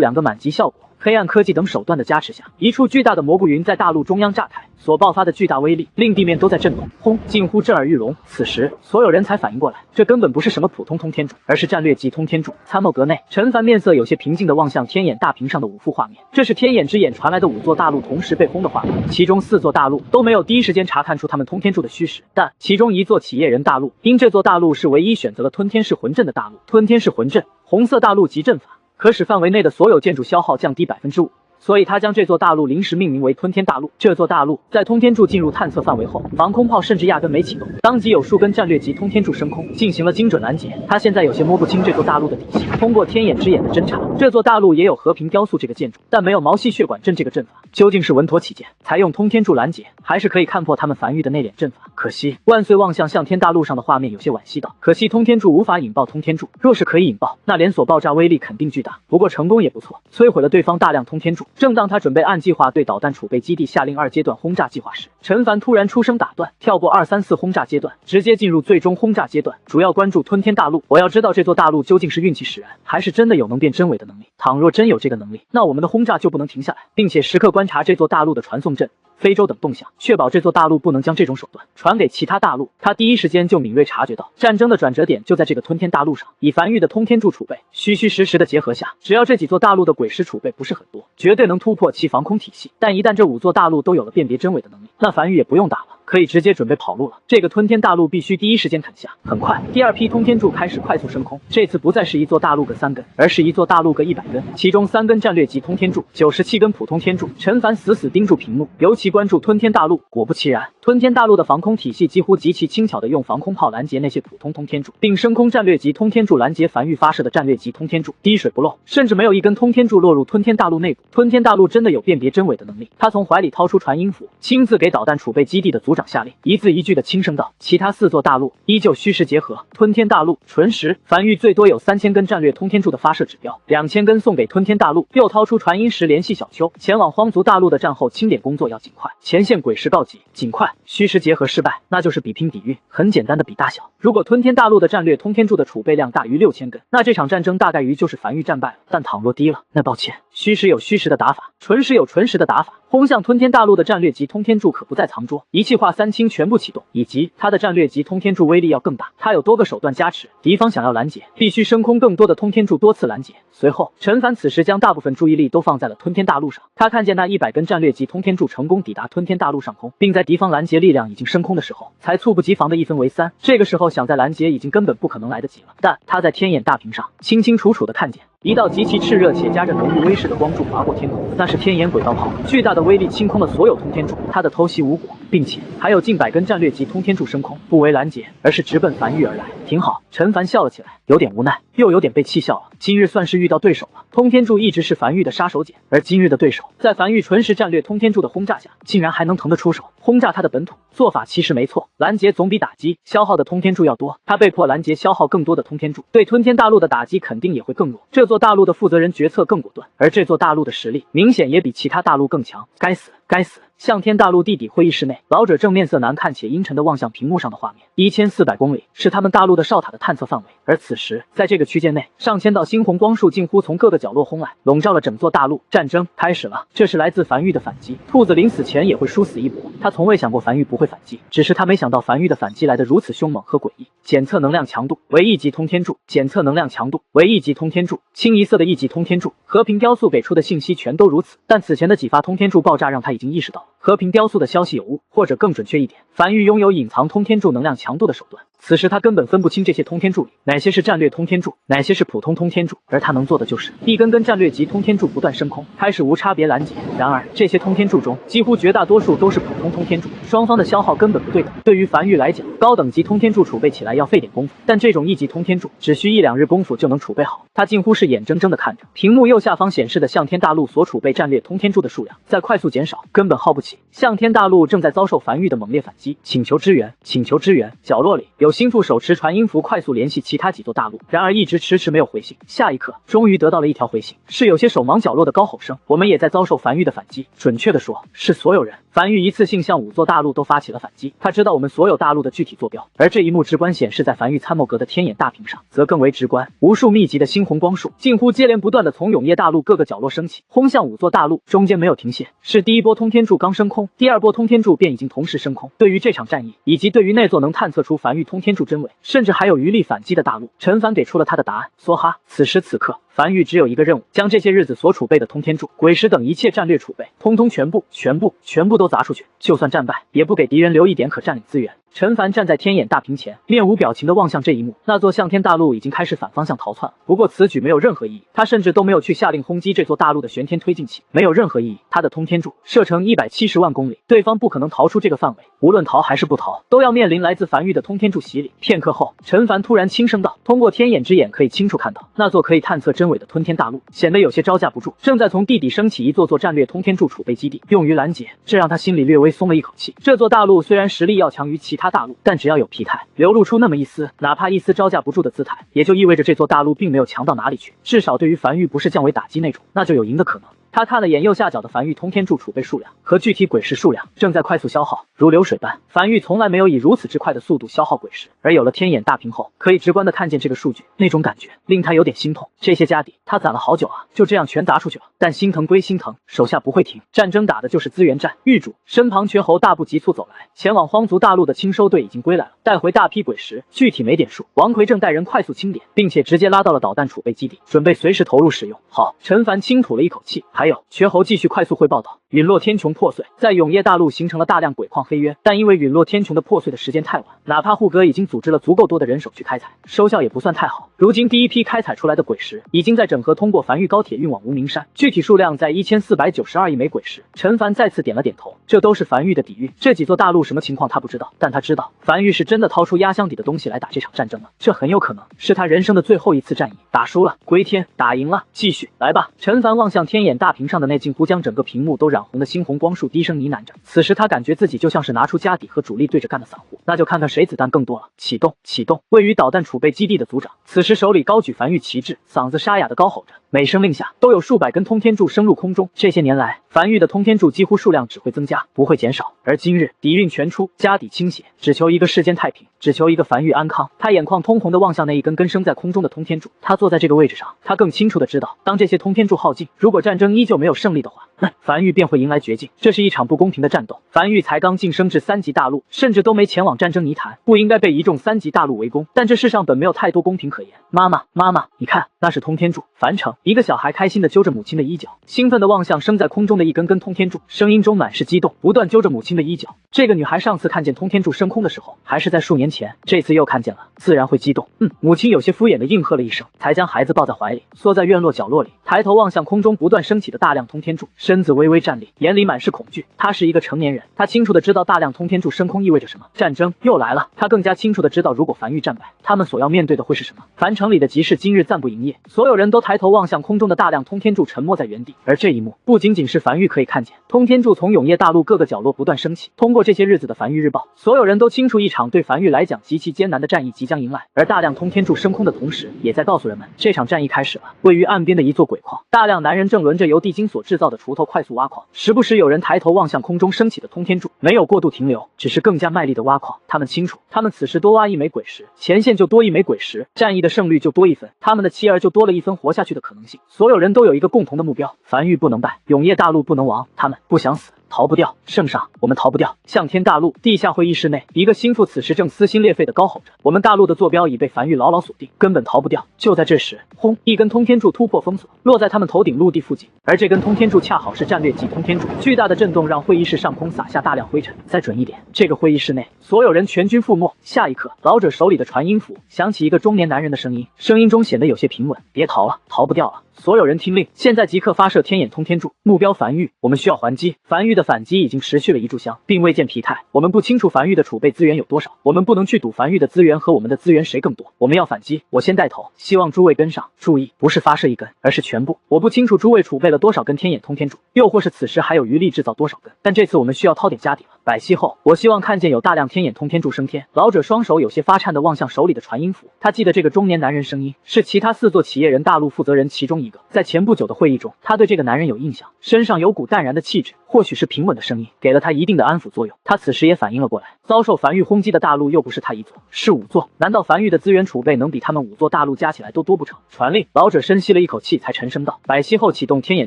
2个满级效果、黑暗科技等手段的加持下，一处巨大的蘑菇云在大陆中央炸开，所爆发的巨大威力令地面都在震动，轰，近乎震耳欲聋。此时，所有人才反应过来，这根本不是什么普通通天柱，而是战略级通天柱。参谋阁内，陈凡面色有些平静地望向天眼大屏上的5幅画面，这是天眼之眼传来的5座大陆同时被轰的画面，其中4座大陆都没有第一时间查看出他们通天柱的虚实，但其中1座企业人大陆，因这座大陆是唯一选择了吞天式魂阵的大陆，吞天式魂阵，红色大陆级阵法。可使范围内的所有建筑消耗降低 5%， 所以他将这座大陆临时命名为吞天大陆。这座大陆在通天柱进入探测范围后，防空炮甚至压根没启动，当即有数根战略级通天柱升空，进行了精准拦截。他现在有些摸不清这座大陆的底细，通过天眼之眼的侦查，这座大陆也有和平雕塑这个建筑，但没有毛细血管阵这个阵法。究竟是稳妥起见，采用通天柱拦截，还是可以看破他们繁育的内敛阵法？可惜万岁望向向天大陆上的画面有些惋惜道，可惜通天柱无法引爆通天柱，若是可以引爆，那连锁爆炸威力肯定巨大。不过成功也不错，摧毁了对方大量通天柱。正当他准备按计划对导弹储备基地下令2阶段轰炸计划时，陈凡突然出声打断，跳过2、3、4轰炸阶段，直接进入最终轰炸阶段，主要关注吞天大陆。我要知道这座大陆究竟是运气使然，还是真的有能变真伪的能力。倘若真有这个能力，那我们的轰炸就不能停下来，并且时刻观察这座大陆的传送阵、非洲等动向，确保这座大陆不能将这种手段传给其他大陆。他第一时间就敏锐察觉到，战争的转折点就在这个吞天大陆上。以繁育的通天柱储备，虚虚实实的结合下，只要这几座大陆的鬼石储备不是很多，绝对能突破其防空体系。但一旦这5座大陆都有了辨别真伪的能力，那繁育也不用打了，可以直接准备跑路了。这个吞天大陆必须第一时间啃下。很快，第2批通天柱开始快速升空，这次不再是1座大陆各3根，而是1座大陆各100根，其中3根战略级通天柱，97根普通天柱。陈凡死死盯住屏幕，尤其关注吞天大陆。果不其然，吞天大陆的防空体系几乎极其轻巧地用防空炮拦截那些普通通天柱，并升空战略级通天柱拦截繁育发射的战略级通天柱，滴水不漏，甚至没有1根通天柱落入吞天大陆内部。吞天大陆真的有辨别真伪的能力。他从怀里掏出传音符，亲自给导弹储备基地的组长下令，一字一句的轻声道：其他4座大陆依旧虚实结合，吞天大陆纯实，繁育最多有3000根战略通天柱的发射指标，2000根送给吞天大陆。又掏出传音石联系小邱，前往荒族大陆的战后清点工作要尽快，前线鬼石告急，尽快。虚实结合失败，那就是比拼底蕴，很简单的比大小。如果吞天大陆的战略通天柱的储备量大于6000根，那这场战争大概于就是繁育战败了。但倘若低了，那抱歉，虚实有虚实的打法，纯实有纯实的打法。轰向吞天大陆的战略级通天柱可不再藏拙，一气化3清全部启动，以及它的战略级通天柱威力要更大，它有多个手段加持，敌方想要拦截，必须升空更多的通天柱多次拦截。随后，陈凡此时将大部分注意力都放在了吞天大陆上，他看见那100根战略级通天柱成功抵达吞天大陆上空，并在敌方拦截力量已经升空的时候，才猝不及防的1分为3。这个时候想再拦截已经根本不可能来得及了。但他在天眼大屏上清清楚楚的看见一道极其炽热且夹着浓郁威势的光柱划过天空，那是天眼轨道炮，巨大的威力清空了所有通天柱，它的偷袭无果，并且还有近100根战略级通天柱升空，不为拦截，而是直奔繁育而来。挺好，陈凡笑了起来，有点无奈，又有点被气笑了。今日算是遇到对手了。通天柱一直是繁育的杀手锏，而今日的对手在繁育纯实战略通天柱的轰炸下，竟然还能腾得出手轰炸他的本土。做法其实没错，拦截总比打击消耗的通天柱要多，他被迫拦截消耗更多的通天柱，对吞天大陆的打击肯定也会更弱。这座大陆的负责人决策更果断，而这座大陆的实力明显也比其他大陆更强。该死！该死！向天大陆地底会议室内，老者正面色难看且阴沉地望向屏幕上的画面。1400公里是他们大陆的哨塔的探测范围，而此时在这个区间内，上千道猩红光束近乎从各个角落轰来，笼罩了整座大陆。战争开始了，这是来自樊玉的反击。兔子临死前也会殊死一搏，他从未想过樊玉不会反击，只是他没想到樊玉的反击来得如此凶猛和诡异。检测能量强度为1级通天柱，检测能量强度为1级通天柱，清一色的1级通天柱。和平雕塑给出的信息全都如此，但此前的几发通天柱爆炸让他已经意识到和平雕塑的消息有误，或者更准确一点，樊玉拥有隐藏通天柱能量强度的手段。此时他根本分不清这些通天柱里哪些是战略通天柱，哪些是普通通天柱，而他能做的就是一根根战略级通天柱不断升空，开始无差别拦截。然而这些通天柱中几乎绝大多数都是普通通天柱，双方的消耗根本不对等。对于樊玉来讲，高等级通天柱储备起来要费点功夫，但这种1级通天柱只需1-2日功夫就能储备好。他近乎是眼睁睁地看着屏幕右下方显示的向天大陆所储备战略通天柱的数量在快速减少，根本耗不起。向天大陆正在遭受樊玉的猛烈反击，请求支援，请求支援。角落里有心腹手持传音符快速联系其他几座大陆，然而一直迟迟没有回信。下一刻终于得到了一条回信，是有些手忙脚乱的高吼声，我们也在遭受樊玉的反击，准确的说是所有人。樊玉一次性向5座大陆都发起了反击，他知道我们所有大陆的具体坐标，而这一幕直观显示在樊玉参谋阁的天眼大屏上则更为直观，无数密集的猩红光束近乎接连不断的从永夜大陆各个角落升起，轰向5座大陆，中间没有停歇。是第一波通天柱刚升空，第二波通天柱便已经同时升空。对于这场战役，以及对于那座能探测出樊玉通天柱真伪，甚至还有余力反击的大陆，陈凡给出了他的答案。梭哈，此时此刻樊玉只有一个任务，将这些日子所储备的通天柱、鬼石等一切战略储备，通通全部都砸出去，就算战败，也不给敌人留一点可占领资源。陈凡站在天眼大屏前，面无表情地望向这一幕。那座向天大陆已经开始反方向逃窜了，不过此举没有任何意义，他甚至都没有去下令轰击这座大陆的玄天推进器，没有任何意义。他的通天柱射程170万公里，对方不可能逃出这个范围，无论逃还是不逃，都要面临来自樊玉的通天柱洗礼。片刻后，陈凡突然轻声道：“通过天眼之眼可以清楚看到，那座可以探测真伪的吞天大陆显得有些招架不住，正在从地底升起一座座战略通天柱储备基地，用于拦截。这让他心里略微松了一口气。这座大陆虽然实力要强于其他大陆，但只要有疲态，流露出那么一丝，哪怕一丝招架不住的姿态，也就意味着这座大陆并没有强到哪里去。至少对于樊玉不是降维打击那种，那就有赢的可能。”他看了眼右下角的樊玉通天柱储备数量和具体鬼石数量，正在快速消耗，如流水般。樊玉从来没有以如此之快的速度消耗鬼石，而有了天眼大屏后，可以直观的看见这个数据，那种感觉令他有点心痛。这些家底他攒了好久啊，就这样全砸出去了。但心疼归心疼，手下不会停，战争打的就是资源战。狱主身旁瘸猴大步急促走来，前往荒族大陆的清收队已经归来了，带回大批鬼石，具体没点数。王奎正带人快速清点，并且直接拉到了导弹储备基地，准备随时投入使用。好，陈凡轻吐了一口气。还有，瘸猴继续快速汇报道，陨落天穹破碎，在永夜大陆形成了大量鬼矿黑渊，但因为陨落天穹的破碎的时间太晚，哪怕护哥已经组织了足够多的人手去开采，收效也不算太好。如今第一批开采出来的鬼石已经在整合通过樊玉高铁运往无名山，具体数量在1492亿枚鬼石。陈凡再次点了点头，这都是樊玉的底蕴。这几座大陆什么情况他不知道，但他知道樊玉是真的掏出压箱底的东西来打这场战争了，这很有可能是他人生的最后一次战役。打输了归天，打赢了继续来吧。陈凡望向天眼大屏上的那近乎将整个屏幕都染红的猩红光束，低声呢喃着。此时他感觉自己就像是拿出家底和主力对着干的散户，那就看看谁子弹更多了。启动，启动！位于导弹储备基地的组长此时手里高举樊玉旗帜，嗓子沙哑的高吼着，每声令下都有数百根通天柱升入空中。这些年来，樊玉的通天柱几乎数量只会增加，不会减少。而今日底蕴全出，家底倾斜，只求一个世间太平，只求一个樊玉安康。他眼眶通红的望向那一根根升在空中的通天柱，他坐在这个位置上，他更清楚的知道，当这些通天柱耗尽，如果战争依旧没有胜利的话，樊玉便会迎来绝境。这是一场不公平的战斗。樊玉才刚晋升至3级大陆，甚至都没前往战争泥潭，不应该被一众3级大陆围攻。但这世上本没有太多公平可言。妈妈，妈妈，你看，那是通天柱。樊城，一个小孩开心的揪着母亲的衣角，兴奋的望向升在空中的一根根通天柱，声音中满是激动，不断揪着母亲的衣角。这个女孩上次看见通天柱升空的时候，还是在数年前，这次又看见了，自然会激动。母亲有些敷衍的应和了一声，才将孩子抱在怀里，缩在院落角落里，抬头望向空中不断升起的大量通天柱，身子微微站立，眼里满是恐惧。他是一个成年人，他清楚的知道大量通天柱升空意味着什么，战争又来了。他更加清楚的知道，如果樊玉战败，他们所要面对的会是什么。樊城里的集市今日暂不营业，所有人都抬头望向空中的大量通天柱，沉默在原地。而这一幕不仅仅是樊玉可以看见，通天柱从永夜大陆各个角落不断升起。通过这些日子的樊玉日报，所有人都清楚一场对樊玉来讲极其艰难的战役即将迎来。而大量通天柱升空的同时，也在告诉人们，这场战役开始了。位于岸边的一座鬼矿，大量男人正轮着由地精所制造的锄头头快速挖矿，时不时有人抬头望向空中升起的通天柱，没有过度停留，只是更加卖力的挖矿。他们清楚，他们此时多挖一枚鬼石，前线就多一枚鬼石，战役的胜率就多1分，他们的妻儿就多了1分活下去的可能性。所有人都有一个共同的目标，梵域不能败，永夜大陆不能亡，他们不想死。逃不掉，圣上，我们逃不掉！向天大陆地下会议室内，一个心腹此时正撕心裂肺地高吼着：“我们大陆的坐标已被梵域牢牢锁定，根本逃不掉！”就在这时，轰！一根通天柱突破封锁，落在他们头顶陆地附近，而这根通天柱恰好是战略级通天柱，巨大的震动让会议室上空洒下大量灰尘。再准一点，这个会议室内，所有人全军覆没。下一刻，老者手里的传音符响起一个中年男人的声音，声音中显得有些平稳：“别逃了，逃不掉了！所有人听令，现在即刻发射天眼通天柱，目标梵域，我们需要还击。梵域的反击已经持续了1炷香，并未见疲态。我们不清楚梵域的储备资源有多少，我们不能去赌梵域的资源和我们的资源谁更多。我们要反击，我先带头，希望诸位跟上。注意，不是发射1根，而是全部。我不清楚诸位储备了多少根天眼通天柱，又或是此时还有余力制造多少根，但这次我们需要掏点家底了。百息后，我希望看见有大量天眼通天柱升天。”老者双手有些发颤地望向手里的传音符，他记得这个中年男人声音是其他4座企业人大陆负责人其中一个，在前不久的会议中，他对这个男人有印象，身上有股淡然的气质，或许是平稳的声音，给了他一定的安抚作用。他此时也反应了过来，遭受梵域轰击的大陆又不是他1座，是5座，难道梵域的资源储备能比他们5座大陆加起来都多不成？传令！老者深吸了一口气，才沉声道：“百息后启动天眼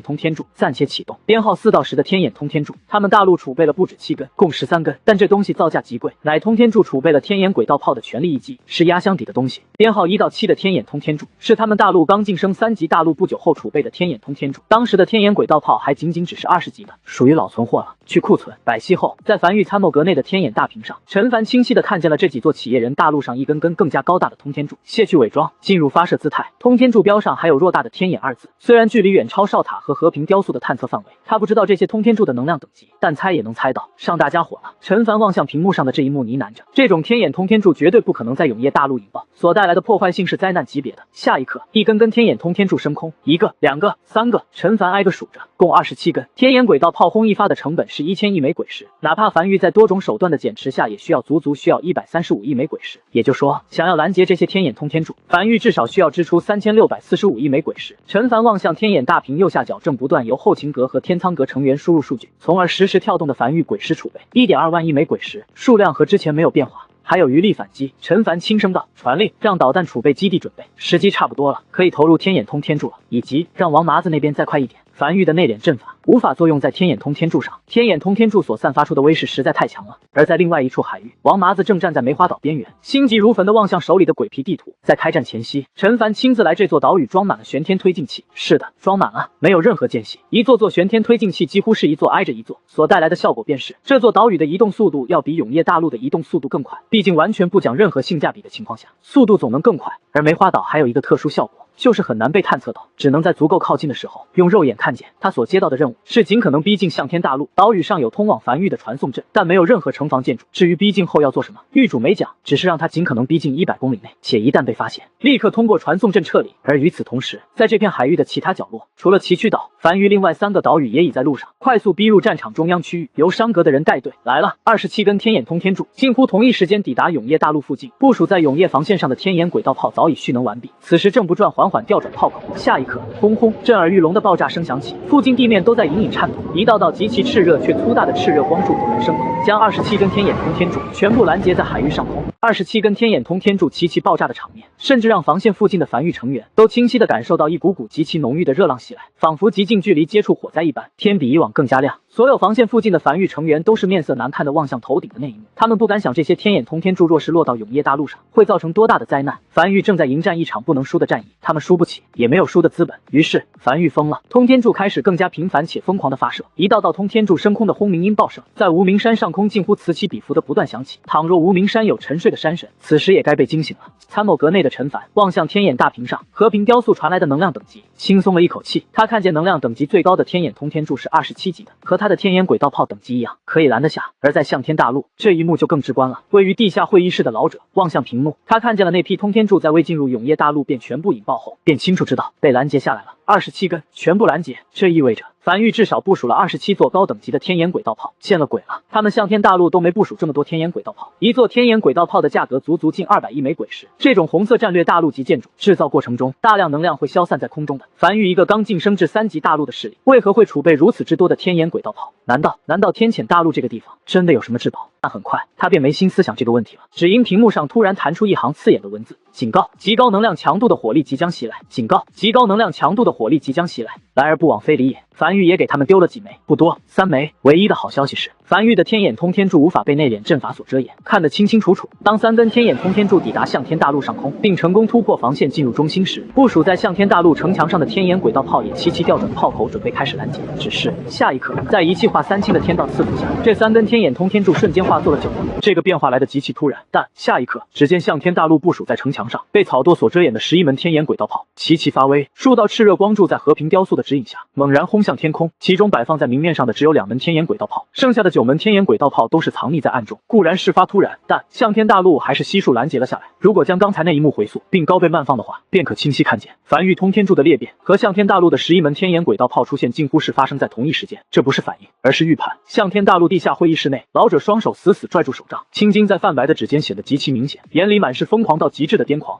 通天柱，暂且启动。编号4到10的天眼通天柱，他们大陆储备了不止7根，共13根，但这东西造价极贵，乃通天柱储备了天眼轨道炮的全力一击，是压箱底的东西。编号1到7的天眼通天柱，是他们大陆刚晋升3级大陆不久后储备的天眼通天柱，当时的天眼轨道炮还仅只是20级的，属于老存货了，去库存。”百息后，在梵域参谋阁内的天眼大屏上，陈凡清晰地看见了这几座企业人大陆上一根根更加高大的通天柱，卸去伪装，进入发射姿态。通天柱标上还有偌大的天眼2字，虽然距离远超哨塔和和平雕塑的探测范围，他不知道这些通天柱的能量等级，但猜也能猜到，上大家伙了。陈凡望向屏幕上的这一幕，呢喃着：这种天眼通天柱绝对不可能在永夜大陆引爆，所带来的破坏性是灾难级别的。下一刻，一根根天眼通天柱升空，1个、2个、3个，陈凡挨个数着，共27根。天眼轨道炮轰一发的成本是1000亿枚鬼石，哪怕梵域在多种手段的减持下，也需要足需要135亿枚鬼石。也就是说，想要拦截这些天眼通天柱，梵域至少需要支出3645亿枚鬼石。陈凡望向天眼大屏右下角正不断由后勤阁和天仓阁成员输入数据，从而实时跳动的梵域鬼石储备1.2万亿枚鬼石，数量和之前没有变化。还有余力反击。陈凡轻声道：“传令，让导弹储备基地准备，时机差不多了，可以投入天眼通天柱了。以及让王麻子那边再快一点。梵域的内敛阵法无法作用在天眼通天柱上，天眼通天柱所散发出的威势实在太强了。而在另外一处海域，王麻子正站在梅花岛边缘，心急如焚地望向手里的鬼皮地图。在开战前夕，陈凡亲自来这座岛屿装满了玄天推进器。是的，装满了，没有任何间隙。一座座玄天推进器几乎是一座挨着一座，所带来的效果便是这座岛屿的移动速度要比永夜大陆的移动速度更快。毕竟完全不讲任何性价比的情况下，速度总能更快。而梅花岛还有一个特殊效果，就是很难被探测到，只能在足够靠近的时候用肉眼看见。他所接到的任务是尽可能逼近向天大陆。岛屿上有通往梵域的传送阵，但没有任何城防建筑。至于逼近后要做什么，狱主没讲，只是让他尽可能逼近100公里内，且一旦被发现，立刻通过传送阵撤离。而与此同时，在这片海域的其他角落，除了崎岖岛，梵域另外3个岛屿也已在路上快速逼入战场中央区域，由商阁的人带队来了。27根天眼通天柱近乎同一时间抵达永夜大陆附近，部署在永夜防线上的天眼轨道炮早已蓄能完毕，此时正不转缓缓调转炮口。下一刻，轰轰，震耳欲聋的爆炸声响起，附近地面都在隐隐颤抖，一道道极其炽热却粗大的炽热光柱陡然升空，将27根天眼通天柱全部拦截在海域上空。27根天眼通天柱齐齐爆炸的场面，甚至让防线附近的梵域成员都清晰地感受到一股股极其浓郁的热浪袭来，仿佛极近距离接触火灾一般，天比以往更加亮。所有防线附近的梵域成员都是面色难看地望向头顶的那一幕，他们不敢想这些天眼通天柱若是落到永夜大陆上，会造成多大的灾难。梵域正在迎战一场不能输的战役，他们输不起，也没有输的资本。于是梵域疯了，通天柱开始更加频繁且疯狂地发射，一道道通天柱升空的轰鸣音爆声在无名山上空近乎此起彼伏地不断响起。倘若无名山有沉睡的山神，此时也该被惊醒了。参谋阁内的陈凡望向天眼大屏上和平雕塑传来的能量等级，轻松了一口气。他看见能量等级最高的天眼通天柱是27级的，和他的天眼轨道炮等级一样，可以拦得下。而在向天大陆，这一幕就更直观了。位于地下会议室的老者望向屏幕，他看见了那批通天柱在未进入永夜大陆便全部引爆后，便清楚知道被拦截下来了。27根全部拦截，这意味着樊玉至少部署了27座高等级的天眼轨道炮，见了鬼了！他们向天大陆都没部署这么多天眼轨道炮，一座天眼轨道炮的价格足足近200亿枚鬼石。这种红色战略大陆级建筑制造过程中，大量能量会消散在空中的。樊玉一个刚晋升至3级大陆的势力，为何会储备如此之多的天眼轨道炮？难道天谴大陆这个地方真的有什么至宝？但很快他便没心思想这个问题了，只因屏幕上突然弹出一行刺眼的文字：警告，极高能量强度的火力即将袭来！警告，极高能量强度的火力即将袭来！来而不往非礼也。樊玉也给他们丢了几枚，不多，3枚。唯一的好消息是，樊玉的天眼通天柱无法被内敛阵法所遮掩，看得清清楚楚。当3根天眼通天柱抵达向天大陆上空，并成功突破防线进入中心时，部署在向天大陆城墙上的天眼轨道炮也齐齐调转炮口，准备开始拦截。只是下一刻，在一气化三清的天道赐福下，这3根天眼通天柱瞬间化作了9根。这个变化来得极其突然，但下一刻，只见向天大陆部署在城墙上被草垛所遮掩的11门天眼轨道炮齐齐发威，数道炽热光柱在和平雕塑的指引下猛然轰向天空，其中摆放在明面上的只有2门天眼轨道炮，剩下的9门天眼轨道炮都是藏匿在暗中。固然事发突然，但向天大陆还是悉数拦截了下来。如果将刚才那一幕回溯并高倍慢放的话，便可清晰看见樊玉通天柱的裂变和向天大陆的11门天眼轨道炮出现近乎是发生在同一时间。这不是反应，而是预判。向天大陆地下会议室内，老者双手死死拽住手杖，青筋在泛白的指尖显得极其明显，眼里满是疯狂到极致的癫狂。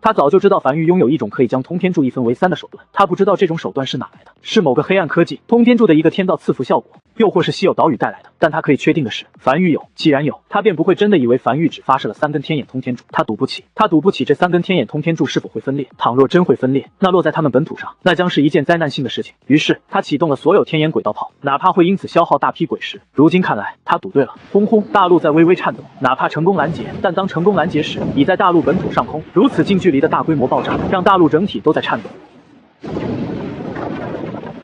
他早就知道樊玉拥有一种可以将通天柱一分为3的手段，他不知道这种手段是哪来的，是某个黑暗科技通天柱的一个天道赐福效果，又或是稀有岛屿带来的。但他可以确定的是，樊玉有，既然有，他便不会真的以为樊玉只发射了3根天眼通天柱。他赌不起这3根天眼通天柱是否会分裂。倘若真会分裂，那落在他们本土上，那将是一件灾难性的事情。于是他启动了所有天眼轨道炮，哪怕会因此消耗大批鬼石。如今看来，他赌对了。轰轰，大陆在微微颤抖，哪怕成功拦截，但当成功拦截时，已在大陆本土上空，如此近距离的大规模爆炸，让大陆整体都在颤抖。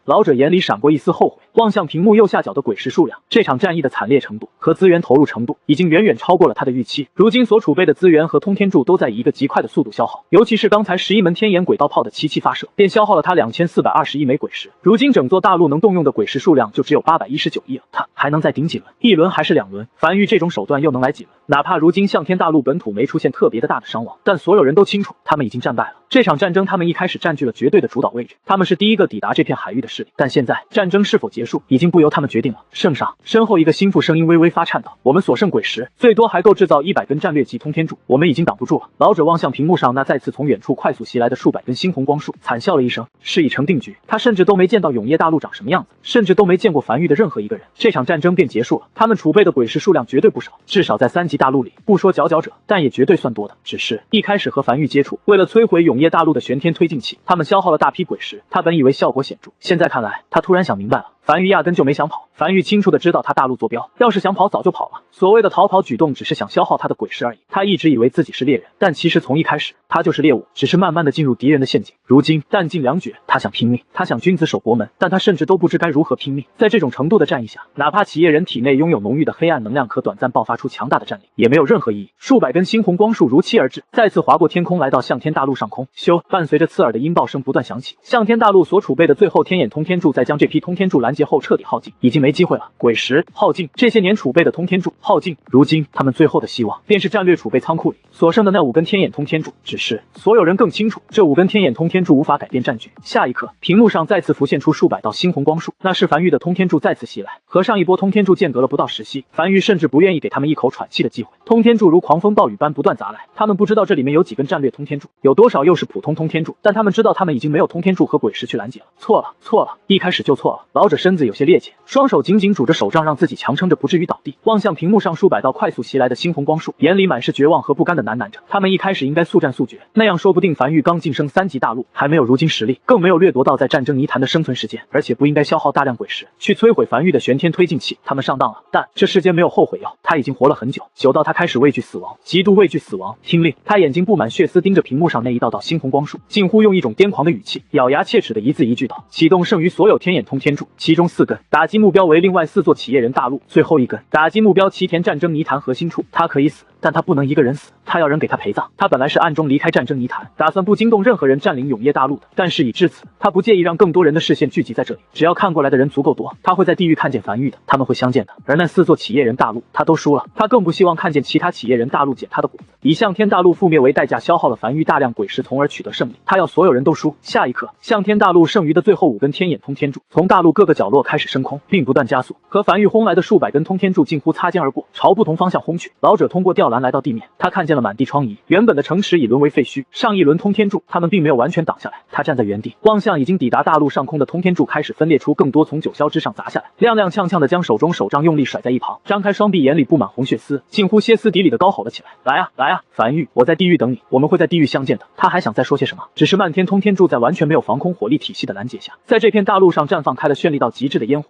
老者眼里闪过一丝后悔，望向屏幕右下角的鬼石数量，这场战役的惨烈程度和资源投入程度已经远远超过了他的预期。如今所储备的资源和通天柱都在以一个极快的速度消耗，尤其是刚才11门天眼轨道炮的齐齐发射，便消耗了他2421枚鬼石。如今整座大陆能动用的鬼石数量就只有819亿了，他还能再顶几轮？1轮还是2轮？樊玉这种手段又能来几轮？哪怕如今向天大陆本土没出现特别的大的伤亡，但所有人都清楚，他们已经战败了。这场战争他们一开始占据了绝对的主导位置，他们是第一个抵达这片海域的势力，但现在战争是否结束，已经不由他们决定了。圣上，身后一个心腹声音微微发颤道：“我们所剩鬼石最多还够制造100根战略级通天柱，我们已经挡不住了。”老者望向屏幕上那再次从远处快速袭来的数百根猩红光束，惨笑了一声，事已成定局。他甚至都没见到永夜大陆长什么样子，甚至都没见过樊玉的任何一个人，这场战争便结束了。他们储备的鬼石数量绝对不少，至少在3级大陆里，不说佼佼者，但也绝对算多的。只是一开始和樊玉接触，为了摧毁永夜大陆的玄天推进器，他们消耗了大批鬼石。他本以为效果显著，现在看来，他突然想明白了。樊玉压根就没想跑，樊玉清楚的知道他大陆坐标，要是想跑早就跑了。所谓的逃跑举动只是想消耗他的鬼石而已。他一直以为自己是猎人，但其实从一开始他就是猎物，只是慢慢的进入敌人的陷阱。如今弹尽粮绝，他想拼命，他想君子守国门，但他甚至都不知该如何拼命。在这种程度的战役下，哪怕企业人体内拥有浓郁的黑暗能量，可短暂爆发出强大的战力，也没有任何意义。数百根猩红光束如期而至，再次划过天空，来到向天大陆上空。咻，伴随着刺耳的音爆声不断响起，向天大陆所储备的最后天眼通天柱在将这批通天柱拦截后彻底耗尽，已经没机会了。鬼石耗尽，这些年储备的通天柱耗尽，如今他们最后的希望便是战略储备仓库里所剩的那5根天眼通天柱。只是所有人更清楚，这5根天眼通天柱无法改变战局。下一刻，屏幕上再次浮现出数百道猩红光束，那是樊玉的通天柱再次袭来。和上一波通天柱间隔了不到10息，樊玉甚至不愿意给他们一口喘气的机会。通天柱如狂风暴雨般不断砸来，他们不知道这里面有几根战略通天柱，有多少又是普通通天柱，但他们知道他们已经没有通天柱和鬼石去拦截了。错了，一开始就错了。老者身子有些趔趄，双手紧紧拄着手杖，让自己强撑着不至于倒地，望向屏幕上数百道快速袭来的猩红光束，眼里满是绝望和不甘的喃喃着：他们一开始应该速战速决，那样说不定樊玉刚晋升3级大陆，还没有如今实力，更没有掠夺到在战争泥潭的生存时间，而且不应该消耗大量鬼石去摧毁樊玉的玄天推进器。他们上当了，但这世间没有后悔药，他已经活了很久，久到他开始畏惧死亡，极度畏惧死亡。听令！他眼睛布满血丝，盯着屏幕上那一道道猩红光束，近乎用一种癫狂的语气，咬牙切齿的一字一句道：启动剩余所有天眼通天柱，其中4根打击目标为另外4座企业人大陆，最后1根打击目标齐田战争泥潭核心处。他可以死，但他不能一个人死，他要人给他陪葬。他本来是暗中离开战争泥潭，打算不惊动任何人占领永夜大陆的，但事已至此，他不介意让更多人的视线聚集在这里，只要看过来的人足够多，他会在地狱看见樊玉的，他们会相见的。而那4座企业人大陆，他都输了，他更不希望看见其他企业人大陆捡他的果子。以向天大陆覆灭为代价，消耗了樊玉大量鬼石，从而取得胜利。他要所有人都输。下一刻，向天大陆剩余的最后5根天眼通天柱从大陆各个角落开始升空，并不断加速，和樊玉轰来的数百根通天柱近乎擦肩而过，朝不同方向轰去。老者通过吊篮来到地面，他看见了满地疮痍，原本的城池已沦为废墟。上一轮通天柱，他们并没有完全挡下来。他站在原地，望向已经抵达大陆上空的通天柱，开始分裂出更多从九霄之上砸下来，踉踉跄跄的将手中手杖用力甩在一旁，张开双臂，眼里布满红血丝，近乎歇斯底里的高吼了起来：“来啊，来啊，樊玉，我在地狱等你，我们会在地狱相见的。”他还想再说些什么，只是漫天通天柱在完全没有防空火力体系的拦截下，在这片大陆上绽放开了绚丽到极致的烟火。